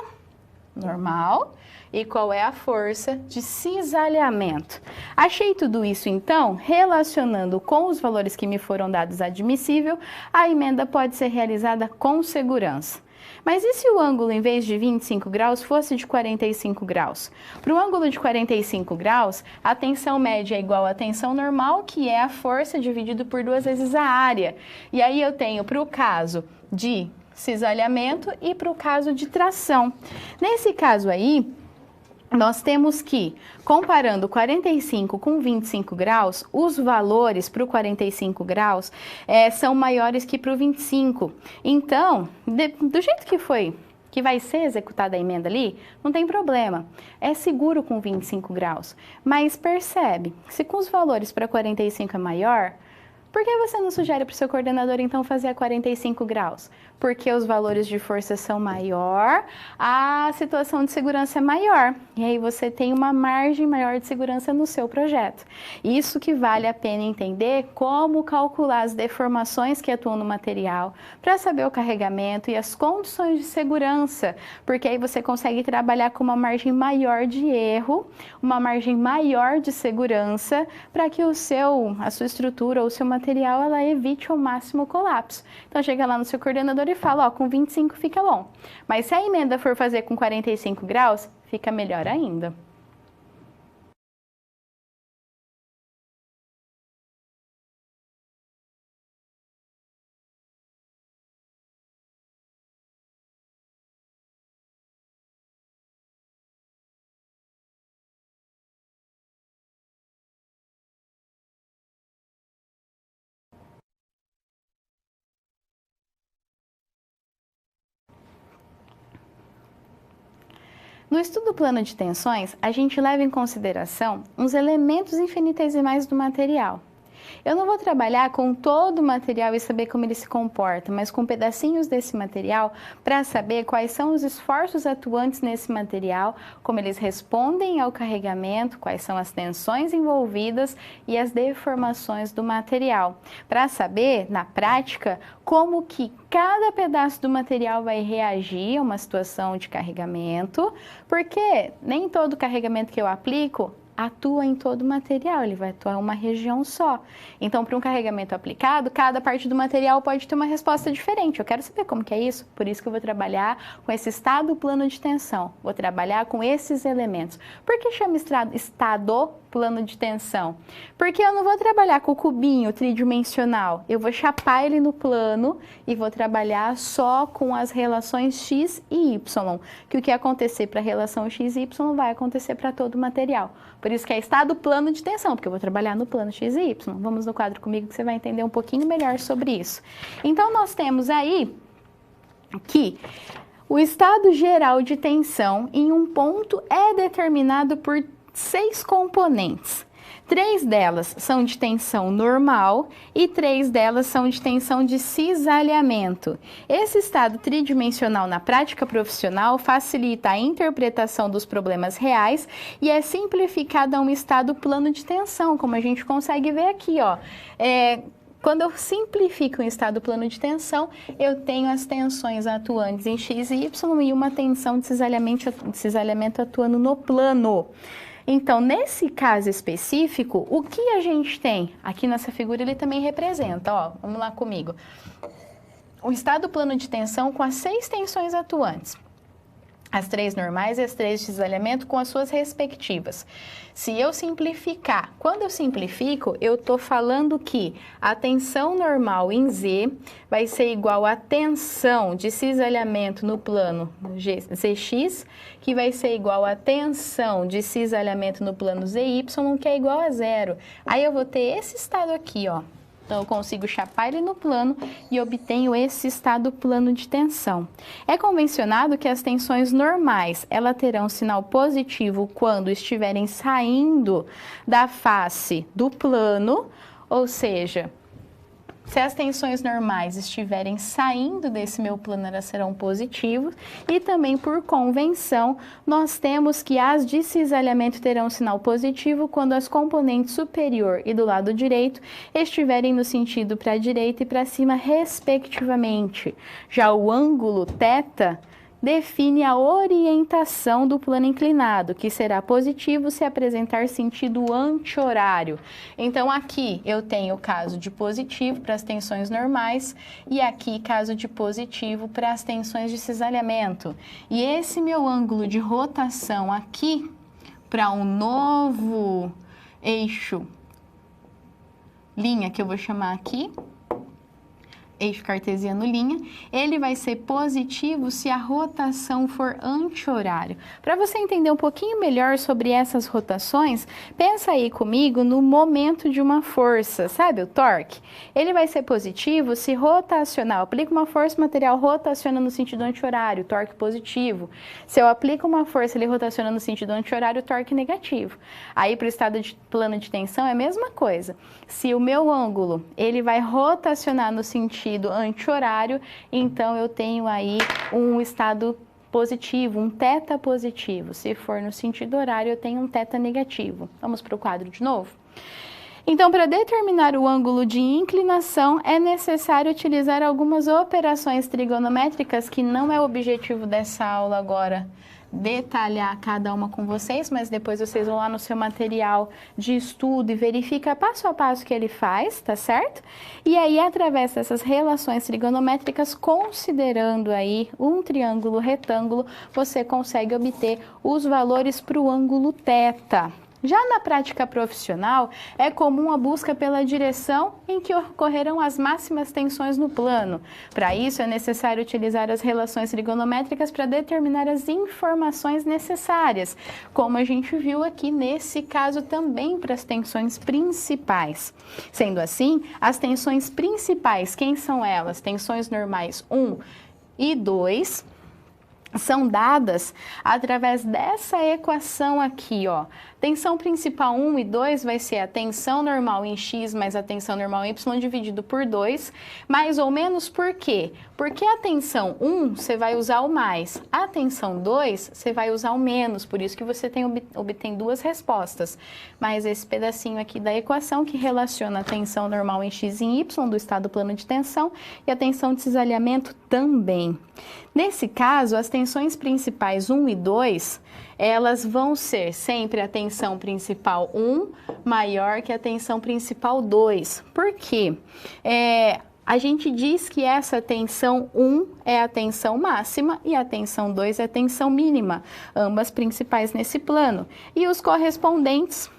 S2: normal e qual é a força de cisalhamento. Achei tudo isso, então, relacionando com os valores que me foram dados admissível, a emenda pode ser realizada com segurança. Mas e se o ângulo, em vez de 25 graus, fosse de 45 graus? Para o ângulo de 45 graus, a tensão média é igual à tensão normal, que é a força dividido por 2 vezes a área. E aí eu tenho para o caso de cisalhamento e para o caso de tração. Nesse caso aí, nós temos que, comparando 45 com 25 graus, os valores para o 45 graus são maiores que para o 25. Então, do jeito que vai ser executada a emenda ali, não tem problema. É seguro com 25 graus. Mas percebe, se com os valores para 45 é maior, por que você não sugere para o seu coordenador, então, fazer a 45 graus? Porque os valores de força são maior, a situação de segurança é maior. E aí você tem uma margem maior de segurança no seu projeto. Isso que vale a pena entender como calcular as deformações que atuam no material, para saber o carregamento e as condições de segurança. Porque aí você consegue trabalhar com uma margem maior de erro, uma margem maior de segurança, para que a sua estrutura ou o seu material, ela evite ao máximo o colapso. Então, chega lá no seu coordenador e fala, ó, com 25 fica bom. Mas se a emenda for fazer com 45 graus, fica melhor ainda. No estudo plano de tensões, a gente leva em consideração uns elementos infinitesimais do material. Eu não vou trabalhar com todo o material e saber como ele se comporta, mas com pedacinhos desse material para saber quais são os esforços atuantes nesse material, como eles respondem ao carregamento, quais são as tensões envolvidas e as deformações do material. Para saber, na prática, como que cada pedaço do material vai reagir a uma situação de carregamento, porque nem todo carregamento que eu aplico atua em todo o material, ele vai atuar em uma região só. Então, para um carregamento aplicado, cada parte do material pode ter uma resposta diferente. Eu quero saber como que é isso, por isso que eu vou trabalhar com esse estado plano de tensão. Vou trabalhar com esses elementos. Por que chama estado plano de tensão? Porque eu não vou trabalhar com o cubinho tridimensional, eu vou chapar ele no plano e vou trabalhar só com as relações x e y, que o que acontecer para a relação x e y vai acontecer para todo o material. Por isso que é estado plano de tensão, porque eu vou trabalhar no plano x e y. Vamos no quadro comigo que você vai entender um pouquinho melhor sobre isso. Então, nós temos aí que o estado geral de tensão em um ponto é determinado por 6 componentes. 3 delas são de tensão normal e 3 delas são de tensão de cisalhamento. Esse estado tridimensional na prática profissional facilita a interpretação dos problemas reais e é simplificado a um estado plano de tensão, como a gente consegue ver aqui, ó. Quando eu simplifico um estado plano de tensão, eu tenho as tensões atuantes em x e y e uma tensão de cisalhamento atuando no plano. Então, nesse caso específico, o que a gente tem? Aqui nessa figura ele também representa, ó, vamos lá comigo. O estado plano de tensão com as 6 tensões atuantes. As 3 normais e as 3 de cisalhamento com as suas respectivas. Se eu simplificar, quando eu simplifico, eu estou falando que a tensão normal em Z vai ser igual à tensão de cisalhamento no plano ZX, que vai ser igual à tensão de cisalhamento no plano ZY, que é igual a 0. Aí eu vou ter esse estado aqui, ó. Então, eu consigo chapar ele no plano e obtenho esse estado plano de tensão. É convencionado que as tensões normais, elas terão sinal positivo quando estiverem saindo da face do plano, ou seja, se as tensões normais estiverem saindo desse meu plano, elas serão positivas. E também, por convenção, nós temos que as de cisalhamento terão sinal positivo quando as componentes superior e do lado direito estiverem no sentido para a direita e para cima, respectivamente. Já o ângulo θ define a orientação do plano inclinado, que será positivo se apresentar sentido anti-horário. Então, aqui eu tenho caso de positivo para as tensões normais e aqui caso de positivo para as tensões de cisalhamento. E esse meu ângulo de rotação aqui, para um novo eixo, linha que eu vou chamar aqui, eixo cartesiano linha, ele vai ser positivo se a rotação for anti-horário. Para você entender um pouquinho melhor sobre essas rotações, pensa aí comigo no momento de uma força, sabe o torque? Ele vai ser positivo se rotacionar. Eu aplico uma força, o material rotaciona no sentido anti-horário, torque positivo. Se eu aplico uma força, ele rotaciona no sentido anti-horário, torque negativo. Aí, para o estado de plano de tensão, é a mesma coisa. Se o meu ângulo, ele vai rotacionar no sentido anti-horário, então eu tenho aí um estado positivo, um θ positivo. Se for no sentido horário, eu tenho um θ negativo. Vamos para o quadro de novo? Então, para determinar o ângulo de inclinação, é necessário utilizar algumas operações trigonométricas, que não é o objetivo dessa aula agora detalhar cada uma com vocês, mas depois vocês vão lá no seu material de estudo e verifica passo a passo que ele faz, tá certo? E aí, através dessas relações trigonométricas, considerando aí um triângulo retângulo, você consegue obter os valores para o ângulo θ. Já na prática profissional, é comum a busca pela direção em que ocorrerão as máximas tensões no plano. Para isso, é necessário utilizar as relações trigonométricas para determinar as informações necessárias, como a gente viu aqui nesse caso também para as tensões principais. Sendo assim, as tensões principais, quem são elas? Tensões normais 1 e 2. são dadas através dessa equação aqui, ó. Tensão principal 1 e 2 vai ser a tensão normal em X mais a tensão normal em Y dividido por 2, mais ou menos por quê? Porque a tensão 1 você vai usar o mais, a tensão 2 você vai usar o menos, por isso que você obtém duas respostas. Mas esse pedacinho aqui da equação que relaciona a tensão normal em X e em Y do estado plano de tensão e a tensão de cisalhamento também. Nesse caso, as tensões principais 1 e 2, elas vão ser sempre a tensão principal 1 maior que a tensão principal 2. Por quê? A gente diz que essa tensão 1 é a tensão máxima e a tensão 2 é a tensão mínima, ambas principais nesse plano. E os correspondentes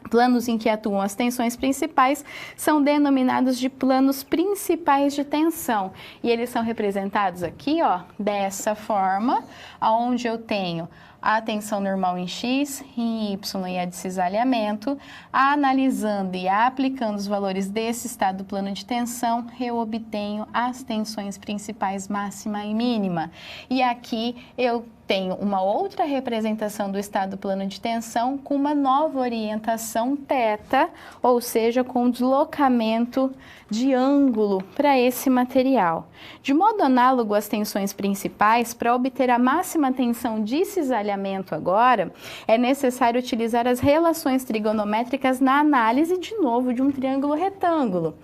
S2: planos em que atuam as tensões principais são denominados de planos principais de tensão. E eles são representados aqui, ó, dessa forma, onde eu tenho a tensão normal em X, em Y e a de cisalhamento. Analisando e aplicando os valores desse estado plano de tensão, eu obtenho as tensões principais máxima e mínima. E aqui eu tenho uma outra representação do estado plano de tensão com uma nova orientação θ, ou seja, com deslocamento de ângulo para esse material. De modo análogo às tensões principais, para obter a máxima tensão de cisalhamento agora, é necessário utilizar as relações trigonométricas na análise, de novo, de um triângulo retângulo.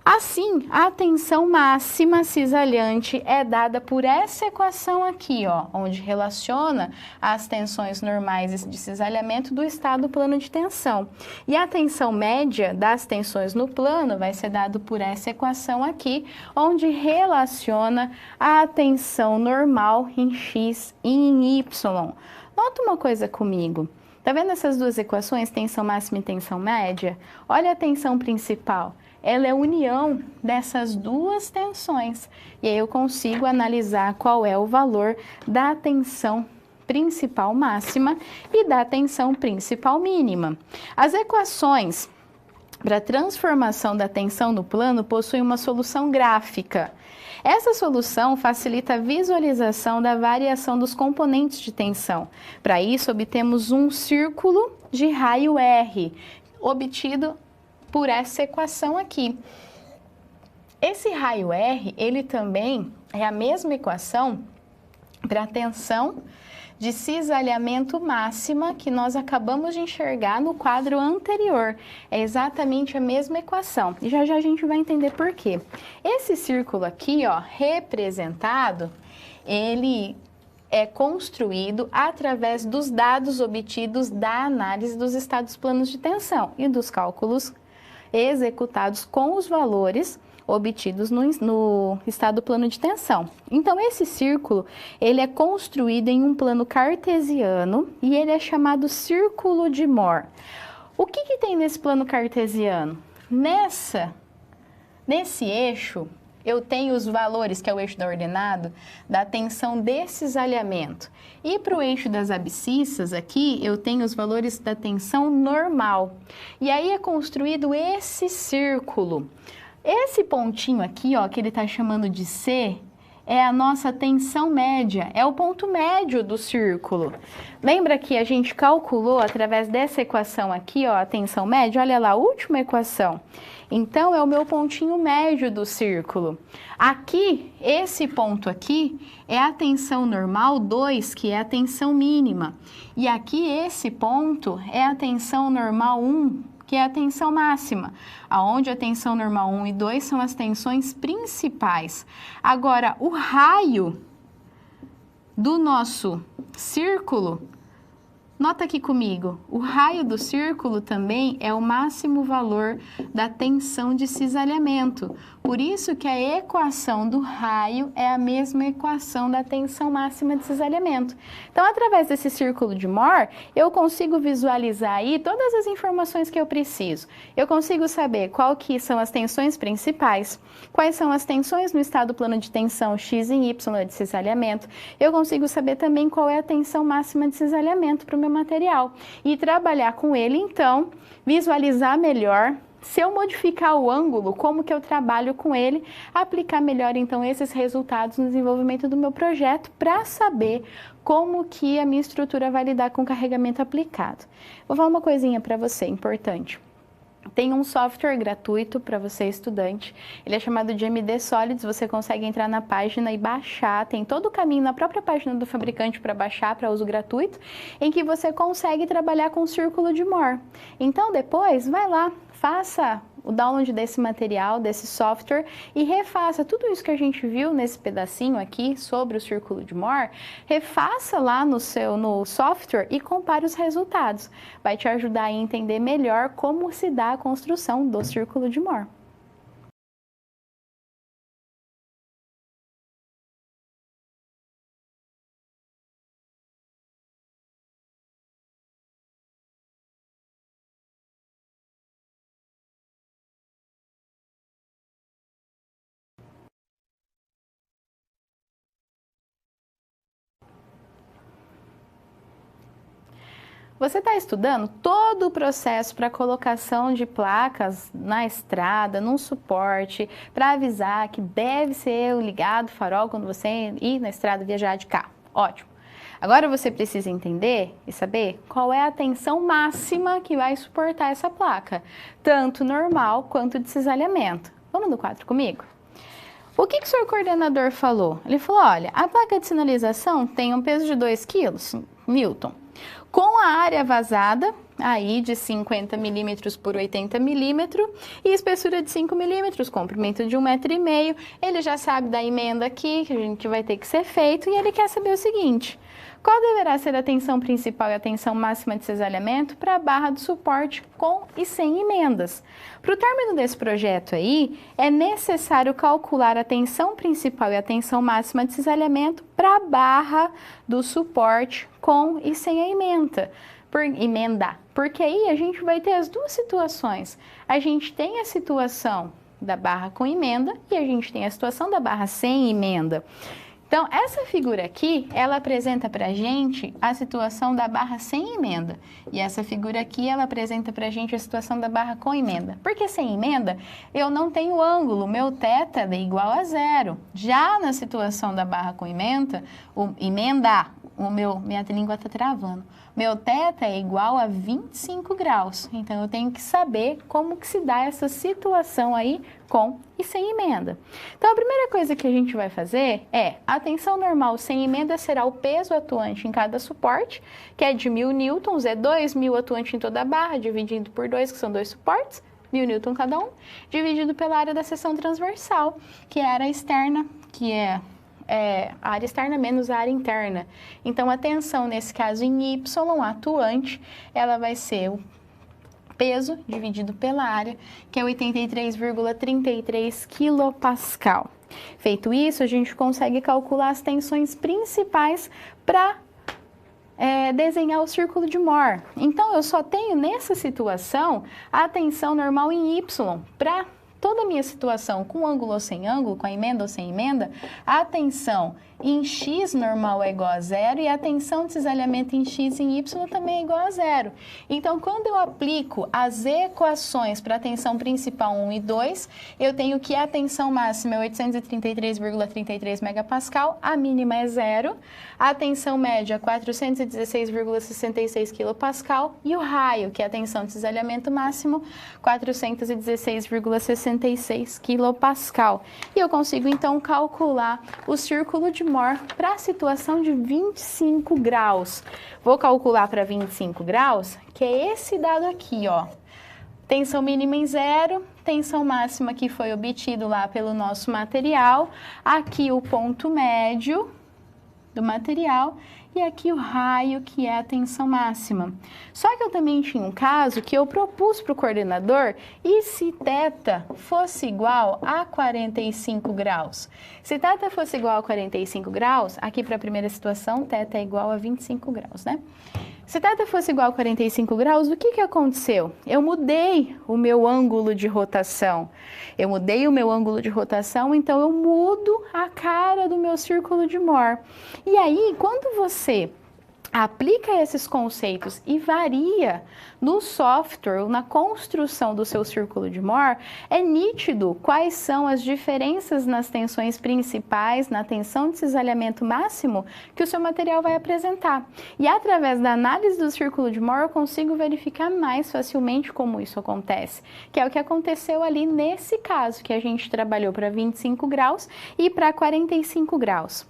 S2: Assim, a tensão máxima cisalhante é dada por essa equação aqui, ó, onde relaciona as tensões normais de cisalhamento do estado plano de tensão. E a tensão média das tensões no plano vai ser dada por essa equação aqui, onde relaciona a tensão normal em X e em Y. Nota uma coisa comigo. Tá vendo essas duas equações, tensão máxima e tensão média? Olha a tensão principal. Ela é a união dessas duas tensões. E aí eu consigo analisar qual é o valor da tensão principal máxima e da tensão principal mínima. As equações para a transformação da tensão no plano possuem uma solução gráfica. Essa solução facilita a visualização da variação dos componentes de tensão. Para isso, obtemos um círculo de raio R, obtido por essa equação aqui. Esse raio R, ele também é a mesma equação para a tensão de cisalhamento máxima que nós acabamos de enxergar no quadro anterior. É exatamente a mesma equação. E já já a gente vai entender por quê. Esse círculo aqui, ó, representado, ele é construído através dos dados obtidos da análise dos estados planos de tensão e dos cálculos executados com os valores obtidos no estado plano de tensão. Então, esse círculo, ele é construído em um plano cartesiano e ele é chamado círculo de Mohr. O que tem nesse plano cartesiano? Nesse eixo, eu tenho os valores, que é o eixo da ordenada, da tensão de cisalhamento. E para o eixo das abscissas aqui, eu tenho os valores da tensão normal. E aí é construído esse círculo. Esse pontinho aqui, ó, que ele está chamando de C, é a nossa tensão média, é o ponto médio do círculo. Lembra que a gente calculou através dessa equação aqui, ó, a tensão média? Olha lá, a última equação. Então, é o meu pontinho médio do círculo. Aqui, esse ponto aqui, é a tensão normal 2, que é a tensão mínima. E aqui, esse ponto é a tensão normal 1, que é a tensão máxima, aonde a tensão normal 1 e 2 são as tensões principais. Agora, o raio do nosso círculo, nota aqui comigo, o raio do círculo também é o máximo valor da tensão de cisalhamento. Por isso que a equação do raio é a mesma equação da tensão máxima de cisalhamento. Então, através desse círculo de Mohr, eu consigo visualizar aí todas as informações que eu preciso. Eu consigo saber qual que são as tensões principais, quais são as tensões no estado plano de tensão X e Y de cisalhamento. Eu consigo saber também qual é a tensão máxima de cisalhamento para o meu material. E trabalhar com ele, então, visualizar melhor se eu modificar o ângulo, como que eu trabalho com ele, aplicar melhor então esses resultados no desenvolvimento do meu projeto para saber como que a minha estrutura vai lidar com o carregamento aplicado. Vou falar uma coisinha para você, importante. Tem um software gratuito para você, estudante, ele é chamado de MD Solids, você consegue entrar na página e baixar, tem todo o caminho na própria página do fabricante para baixar, para uso gratuito, em que você consegue trabalhar com o círculo de Moore. Então depois, vai lá, faça o download desse material, desse software e refaça tudo isso que a gente viu nesse pedacinho aqui sobre o círculo de Moore, refaça lá no software e compare os resultados. Vai te ajudar a entender melhor como se dá a construção do círculo de Moore. Você está estudando todo o processo para colocação de placas na estrada, num suporte, para avisar que deve ser ligado o farol quando você ir na estrada viajar de carro. Ótimo. Agora você precisa entender e saber qual é a tensão máxima que vai suportar essa placa, tanto normal quanto de cisalhamento. Vamos no quadro comigo? O que o senhor coordenador falou? Ele falou, olha, a placa de sinalização tem um peso de 2 kg, Newton. Com a área vazada, aí de 50 milímetros por 80 milímetros e espessura de 5 milímetros, comprimento de 1,5 m, ele já sabe da emenda aqui, que a gente vai ter que ser feito, e ele quer saber o seguinte, qual deverá ser a tensão principal e a tensão máxima de cisalhamento para a barra do suporte com e sem emendas? Para o término desse projeto aí, é necessário calcular a tensão principal e a tensão máxima de cisalhamento para a barra do suporte com e sem a emenda. Porque aí a gente vai ter as duas situações. A gente tem a situação da barra com emenda e a gente tem a situação da barra sem emenda. Então, essa figura aqui, ela apresenta para a gente a situação da barra sem emenda. E essa figura aqui, ela apresenta para a gente a situação da barra com emenda. Porque sem emenda, eu não tenho ângulo, meu θ é igual a 0. Já na situação da barra com emenda, minha língua está travando. Meu θ é igual a 25 graus. Então, eu tenho que saber como que se dá essa situação aí com e sem emenda. Então, a primeira coisa que a gente vai fazer é, a tensão normal sem emenda será o peso atuante em cada suporte, que é de 1000 newtons, é 2000 atuante em toda a barra, dividido por 2, que são 2 suportes, 1000 newtons cada um, dividido pela área da seção transversal, que é a área externa, que é a área externa menos a área interna. Então, a tensão, nesse caso, em Y, atuante, ela vai ser o peso dividido pela área, que é 83,33 kPa. Feito isso, a gente consegue calcular as tensões principais para desenhar o círculo de Moore. Então, eu só tenho, nessa situação, a tensão normal em Y para toda a minha situação, com ângulo ou sem ângulo, com a emenda ou sem emenda, a tensão em X normal é igual a 0 e a tensão de cisalhamento em X e em Y também é igual a 0. Então, quando eu aplico as equações para a tensão principal 1 e 2, eu tenho que a tensão máxima é 833,33 MPa, a mínima é 0, a tensão média 416,66 kPa e o raio, que é a tensão de cisalhamento máximo, 416,66 kPa. E eu consigo, então, calcular o círculo de Moore para a situação de 25 graus. Vou calcular para 25 graus, que é esse dado aqui, ó. Tensão mínima em 0, tensão máxima que foi obtido lá pelo nosso material. Aqui o ponto médio do material e aqui o raio, que é a tensão máxima. Só que eu também tinha um caso que eu propus para o coordenador, e se θ fosse igual a 45 graus? Se θ fosse igual a 45 graus, aqui para a primeira situação, θ é igual a 25 graus, né? Se θ fosse igual a 45 graus, o que aconteceu? Eu mudei o meu ângulo de rotação. Então eu mudo a cara do meu círculo de Moore. E aí, quando você aplica esses conceitos e varia no software, na construção do seu círculo de Mohr, é nítido quais são as diferenças nas tensões principais, na tensão de cisalhamento máximo que o seu material vai apresentar. E através da análise do círculo de Mohr, eu consigo verificar mais facilmente como isso acontece, que é o que aconteceu ali nesse caso, que a gente trabalhou para 25 graus e para 45 graus.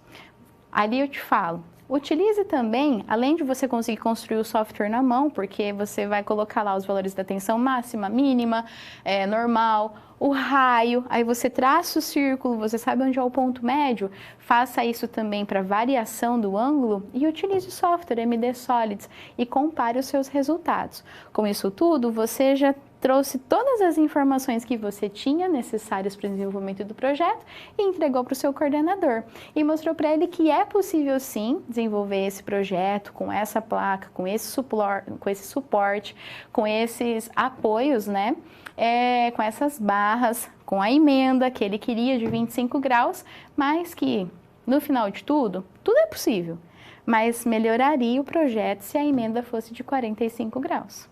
S2: Ali eu te falo. Utilize também, além de você conseguir construir o software na mão, porque você vai colocar lá os valores da tensão máxima, mínima, normal, o raio, aí você traça o círculo, você sabe onde é o ponto médio, faça isso também para variação do ângulo e utilize o software MD Solids e compare os seus resultados. Com isso tudo, você já trouxe todas as informações que você tinha necessárias para o desenvolvimento do projeto e entregou para o seu coordenador. E mostrou para ele que é possível sim desenvolver esse projeto com essa placa, com esse suporte, com esses apoios, né? Com essas barras, com a emenda que ele queria de 25 graus, mas que no final de tudo é possível, mas melhoraria o projeto se a emenda fosse de 45 graus.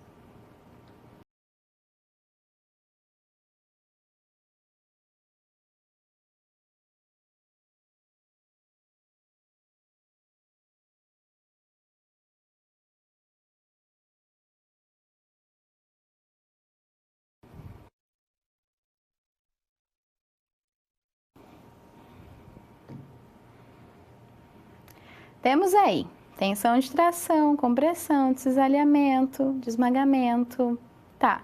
S2: Temos aí tensão de tração, compressão, cisalhamento, de esmagamento. Tá.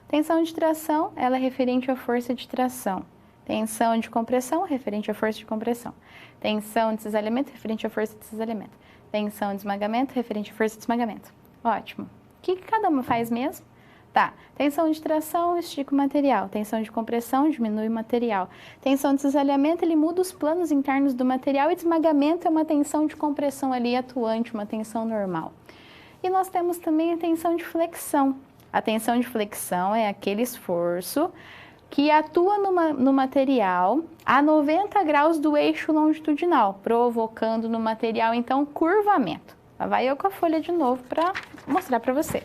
S2: Tensão de tração, ela é referente à força de tração. Tensão de compressão, referente à força de compressão. Tensão de cisalhamento, referente à força de cisalhamento. Tensão de esmagamento, referente à força de esmagamento. Ótimo. O que cada uma faz mesmo? Tá, tensão de tração, estica o material. Tensão de compressão, diminui o material. Tensão de cisalhamento, ele muda os planos internos do material e de esmagamento é uma tensão de compressão ali atuante, uma tensão normal. E nós temos também a tensão de flexão. A tensão de flexão é aquele esforço que atua no material a 90 graus do eixo longitudinal, provocando no material, então, curvamento. Lá vai eu com a folha de novo para mostrar para você.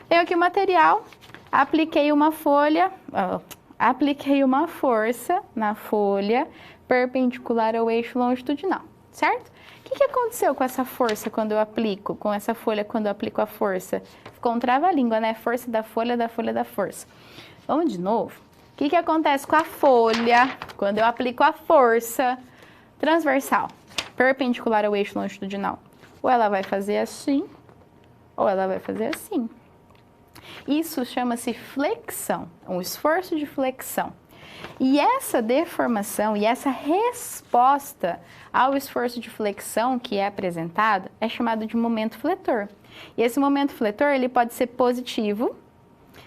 S2: Tenho aqui o material, apliquei uma força na folha perpendicular ao eixo longitudinal, certo? O que aconteceu com essa força quando eu aplico, com essa folha quando eu aplico a força? Ficou um trava-língua, né? Força da folha, da folha, da força. Vamos de novo? O que acontece com a folha quando eu aplico a força transversal, perpendicular ao eixo longitudinal? Ou ela vai fazer assim, ou ela vai fazer assim. Isso chama-se flexão, um esforço de flexão. E essa deformação e essa resposta ao esforço de flexão que é apresentado é chamado de momento fletor. E esse momento fletor ele pode ser positivo,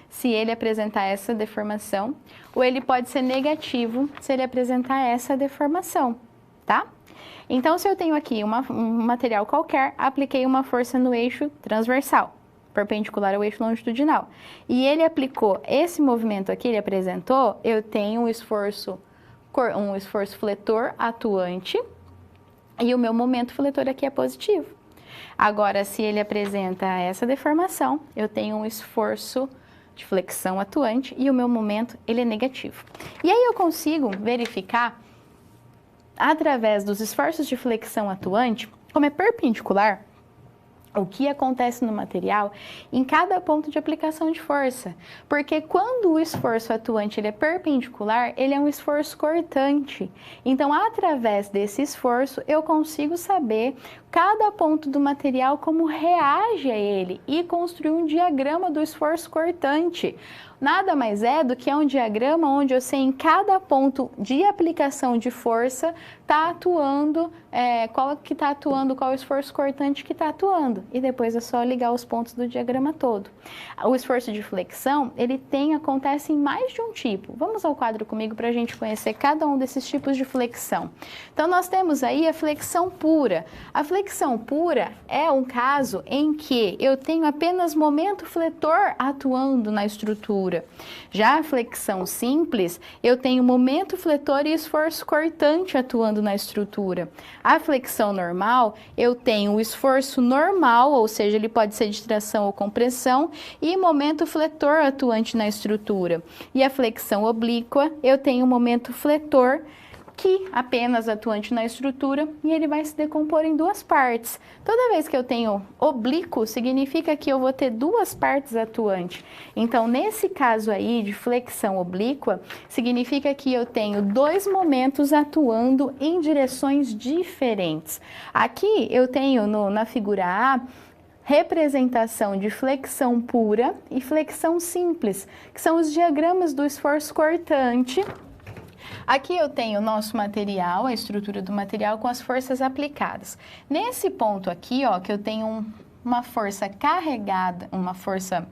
S2: se ele apresentar essa deformação, ou ele pode ser negativo, se ele apresentar essa deformação, tá? Então, se eu tenho aqui um material qualquer, apliquei uma força no eixo transversal, perpendicular ao eixo longitudinal. E ele aplicou esse movimento aqui, ele apresentou, eu tenho um esforço fletor atuante e o meu momento fletor aqui é positivo. Agora, se ele apresenta essa deformação, eu tenho um esforço de flexão atuante e o meu momento ele é negativo. E aí eu consigo verificar, através dos esforços de flexão atuante, como é perpendicular, o que acontece no material em cada ponto de aplicação de força. Porque quando o esforço atuante ele é perpendicular, ele é um esforço cortante. Então, através desse esforço, eu consigo saber cada ponto do material como reage a ele e construir um diagrama do esforço cortante. Nada mais é do que um diagrama onde eu sei em cada ponto de aplicação de força está atuando, qual o esforço cortante que está atuando. E depois é só ligar os pontos do diagrama todo. O esforço de flexão, acontece em mais de um tipo. Vamos ao quadro comigo para a gente conhecer cada um desses tipos de flexão. Então, nós temos aí a flexão pura. A flexão pura é um caso em que eu tenho apenas momento fletor atuando na estrutura. estrutura. Já a flexão simples, eu tenho momento fletor e esforço cortante atuando na estrutura. A flexão normal, eu tenho o esforço normal, ou seja, ele pode ser de tração ou compressão, e momento fletor atuante na estrutura. E a flexão oblíqua, eu tenho momento fletor que apenas atuante na estrutura e ele vai se decompor em duas partes. Toda vez que eu tenho oblíquo, significa que eu vou ter duas partes atuantes. Então, nesse caso aí de flexão oblíqua, significa que eu tenho dois momentos atuando em direções diferentes. Aqui eu tenho na figura A, representação de flexão pura e flexão simples, que são os diagramas do esforço cortante. Aqui eu tenho o nosso material, a estrutura do material com as forças aplicadas. Nesse ponto aqui, ó, que eu tenho uma força carregada, uma força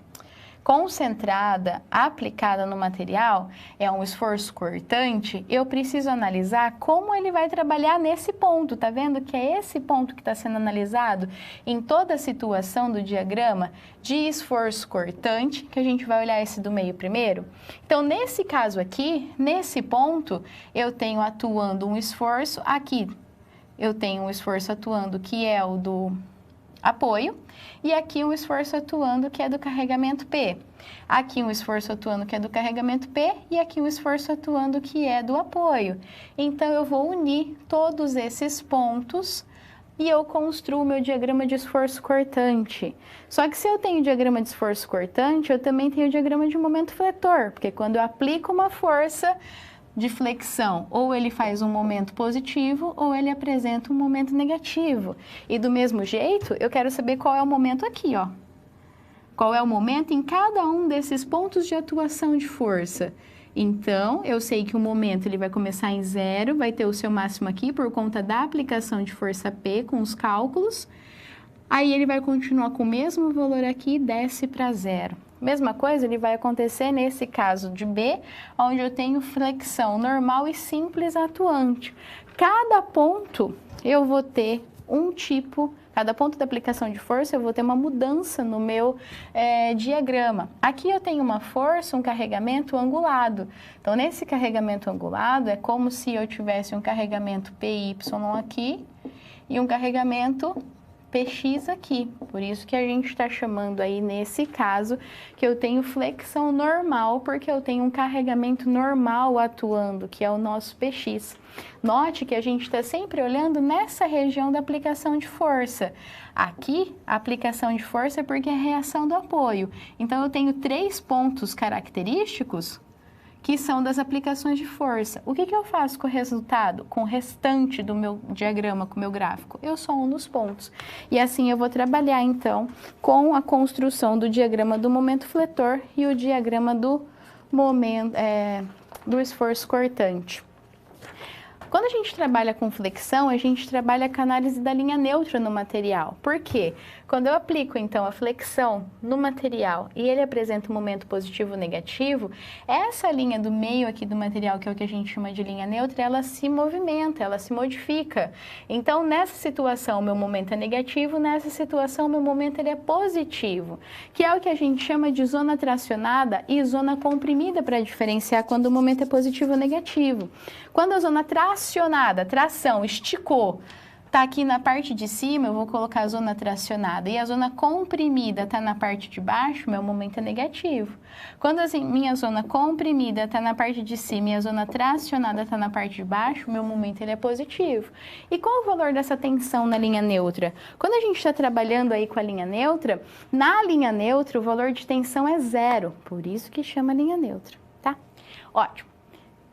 S2: concentrada, aplicada no material, é um esforço cortante, eu preciso analisar como ele vai trabalhar nesse ponto. Tá vendo que é esse ponto que está sendo analisado em toda a situação do diagrama de esforço cortante, que a gente vai olhar esse do meio primeiro. Então, nesse caso aqui, nesse ponto, eu tenho atuando um esforço, aqui eu tenho um esforço atuando que é o do apoio, e aqui um esforço atuando que é do carregamento P. Aqui um esforço atuando que é do carregamento P e aqui um esforço atuando que é do apoio. Então, eu vou unir todos esses pontos e eu construo o meu diagrama de esforço cortante. Só que se eu tenho diagrama de esforço cortante, eu também tenho diagrama de momento fletor, porque quando eu aplico uma força de flexão, ou ele faz um momento positivo, ou ele apresenta um momento negativo. E do mesmo jeito, eu quero saber qual é o momento aqui, ó. Qual é o momento em cada um desses pontos de atuação de força. Então, eu sei que o momento ele vai começar em 0, vai ter o seu máximo aqui por conta da aplicação de força P com os cálculos. Aí ele vai continuar com o mesmo valor aqui e desce para 0. Mesma coisa, ele vai acontecer nesse caso de B, onde eu tenho flexão normal e simples atuante. Cada ponto eu vou ter um tipo, cada ponto da aplicação de força eu vou ter uma mudança no meu diagrama. Aqui eu tenho uma força, um carregamento angulado. Então, nesse carregamento angulado, é como se eu tivesse um carregamento PY aqui e um carregamento PX aqui, por isso que a gente está chamando aí, nesse caso, que eu tenho flexão normal, porque eu tenho um carregamento normal atuando, que é o nosso PX. Note que a gente está sempre olhando nessa região da aplicação de força. Aqui, a aplicação de força é porque é a reação do apoio. Então, eu tenho 3 pontos característicos que são das aplicações de força. O que eu faço com o resultado, com o restante do meu diagrama, com o meu gráfico? Eu somo nos pontos. E assim eu vou trabalhar, então, com a construção do diagrama do momento fletor e o diagrama do momento, do esforço cortante. Quando a gente trabalha com flexão, a gente trabalha com a análise da linha neutra no material. Por quê? Quando eu aplico, então, a flexão no material e ele apresenta um momento positivo ou negativo, essa linha do meio aqui do material, que é o que a gente chama de linha neutra, ela se movimenta, ela se modifica. Então, nessa situação, o meu momento é negativo, nessa situação, o meu momento ele é positivo, que é o que a gente chama de zona tracionada e zona comprimida para diferenciar quando o momento é positivo ou negativo. Quando a zona tracionada, tração, esticou, está aqui na parte de cima, eu vou colocar a zona tracionada, e a zona comprimida está na parte de baixo, meu momento é negativo. Quando minha zona comprimida está na parte de cima e a zona tracionada está na parte de baixo, meu momento ele é positivo. E qual o valor dessa tensão na linha neutra? Quando a gente está trabalhando aí com a linha neutra, na linha neutra o valor de tensão é 0, por isso que chama linha neutra, tá? Ótimo.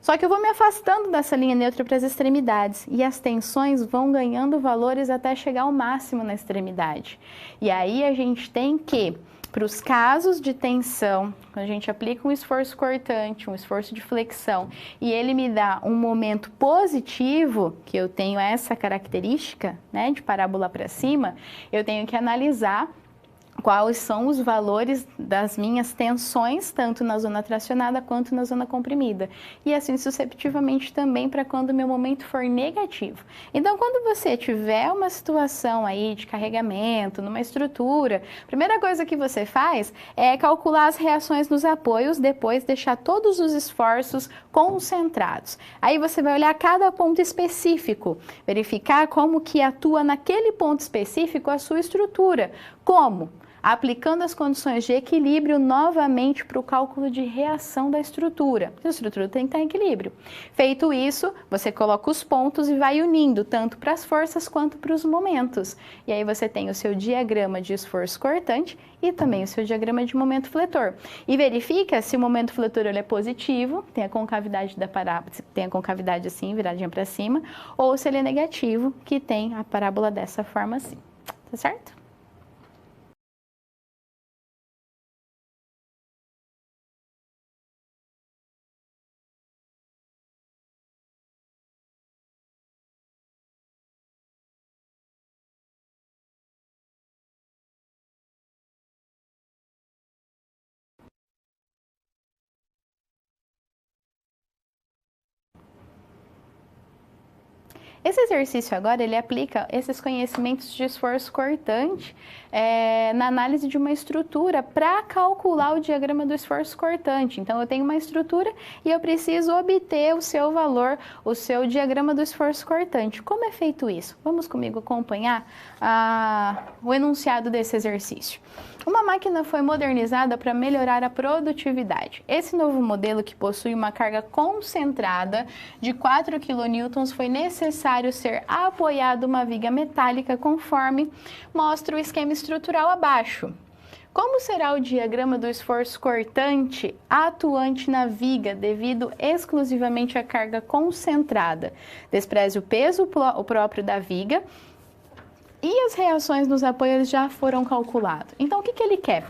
S2: Só que eu vou me afastando dessa linha neutra para as extremidades e as tensões vão ganhando valores até chegar ao máximo na extremidade. E aí a gente tem que, para os casos de tensão, quando a gente aplica um esforço cortante, um esforço de flexão, e ele me dá um momento positivo, que eu tenho essa característica, né, de parábola para cima, eu tenho que analisar quais são os valores das minhas tensões, tanto na zona tracionada quanto na zona comprimida. E assim sucessivamente também para quando o meu momento for negativo. Então, quando você tiver uma situação aí de carregamento, numa estrutura, a primeira coisa que você faz é calcular as reações nos apoios, depois deixar todos os esforços concentrados. Aí você vai olhar cada ponto específico, verificar como que atua naquele ponto específico a sua estrutura. Como? Aplicando as condições de equilíbrio novamente para o cálculo de reação da estrutura. A estrutura tem que estar em equilíbrio. Feito isso, você coloca os pontos e vai unindo, tanto para as forças quanto para os momentos. E aí você tem o seu diagrama de esforço cortante e também o seu diagrama de momento fletor. E verifica se o momento fletor ele é positivo, tem a concavidade da parábola, tem a concavidade assim, viradinha para cima, ou se ele é negativo, que tem a parábola dessa forma assim. Tá certo? Esse exercício agora, ele aplica esses conhecimentos de esforço cortante na análise de uma estrutura para calcular o diagrama do esforço cortante. Então, eu tenho uma estrutura e eu preciso obter o seu valor, o seu diagrama do esforço cortante. Como é feito isso? Vamos comigo acompanhar o enunciado desse exercício. Uma máquina foi modernizada para melhorar a produtividade. Esse novo modelo, que possui uma carga concentrada de 4 kN, foi necessário ser apoiado uma viga metálica, conforme mostra o esquema estrutural abaixo. Como será o diagrama do esforço cortante atuante na viga, devido exclusivamente à carga concentrada? Despreze o peso próprio da viga. E as reações nos apoios já foram calculadas. Então, o que ele quer?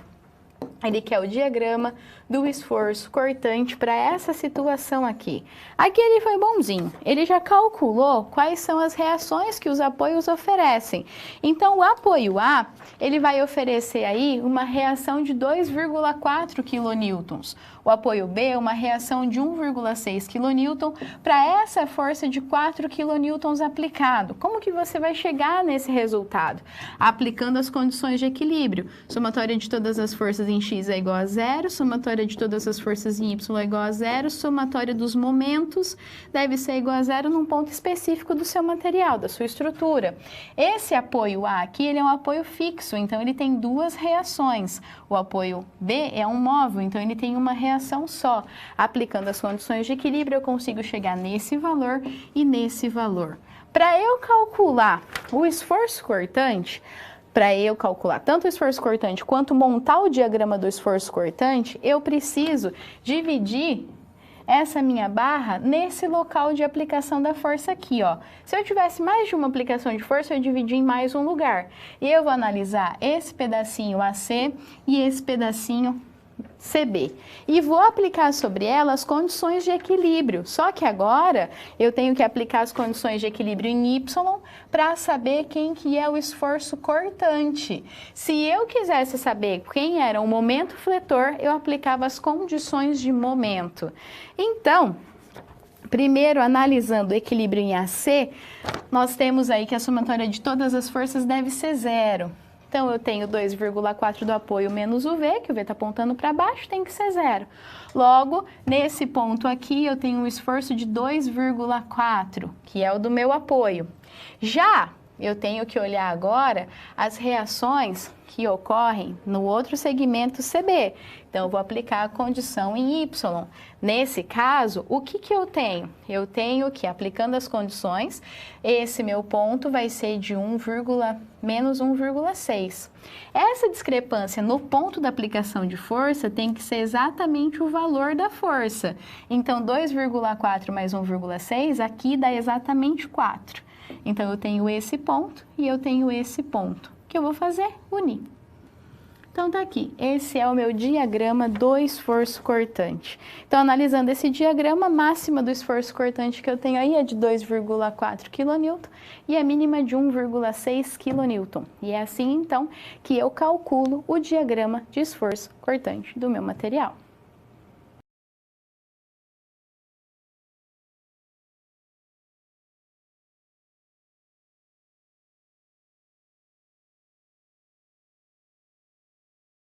S2: Ele quer o diagrama do esforço cortante para essa situação aqui. Aqui ele foi bonzinho. Ele já calculou quais são as reações que os apoios oferecem. Então, o apoio A, ele vai oferecer aí uma reação de 2,4 kN. O apoio B, uma reação de 1,6 kN para essa força de 4 kN aplicado. Como que você vai chegar nesse resultado? Aplicando as condições de equilíbrio. Somatória de todas as forças em x é igual a zero, somatória de todas as forças em y é igual a zero, somatória dos momentos deve ser igual a zero num ponto específico do seu material, da sua estrutura. Esse apoio A aqui, ele é um apoio fixo, então ele tem duas reações. O apoio B é um móvel, então ele tem uma reação só. Aplicando as condições de equilíbrio, eu consigo chegar nesse valor e nesse valor. Para eu calcular o esforço cortante, para eu calcular tanto o esforço cortante quanto montar o diagrama do esforço cortante, eu preciso dividir essa minha barra nesse local de aplicação da força aqui, ó. Se eu tivesse mais de uma aplicação de força, eu dividi em mais um lugar. E eu vou analisar esse pedacinho AC e esse pedacinho CB. E vou aplicar sobre ela as condições de equilíbrio. Só que agora eu tenho que aplicar as condições de equilíbrio em Y para saber quem que é o esforço cortante. Se eu quisesse saber quem era o momento fletor, eu aplicava as condições de momento. Então, primeiro, analisando o equilíbrio em AC, nós temos aí que a somatória de todas as forças deve ser zero. Então, eu tenho 2,4 do apoio menos o V, que o V está apontando para baixo, tem que ser zero. Logo, nesse ponto aqui, eu tenho um esforço de 2,4, que é o do meu apoio. Já eu tenho que olhar agora as reações que ocorrem no outro segmento CB. Então, eu vou aplicar a condição em Y. Nesse caso, o que eu tenho? Eu tenho que, aplicando as condições, esse meu ponto vai ser de menos 1,6. Essa discrepância no ponto da aplicação de força tem que ser exatamente o valor da força. Então, 2,4 mais 1,6, aqui dá exatamente 4. Então, eu tenho esse ponto e eu tenho esse ponto. O que eu vou fazer? Unir. Então tá aqui, esse é o meu diagrama do esforço cortante. Então, analisando esse diagrama, a máxima do esforço cortante que eu tenho aí é de 2,4 kN e a mínima de 1,6 kN. E é assim, então, que eu calculo o diagrama de esforço cortante do meu material.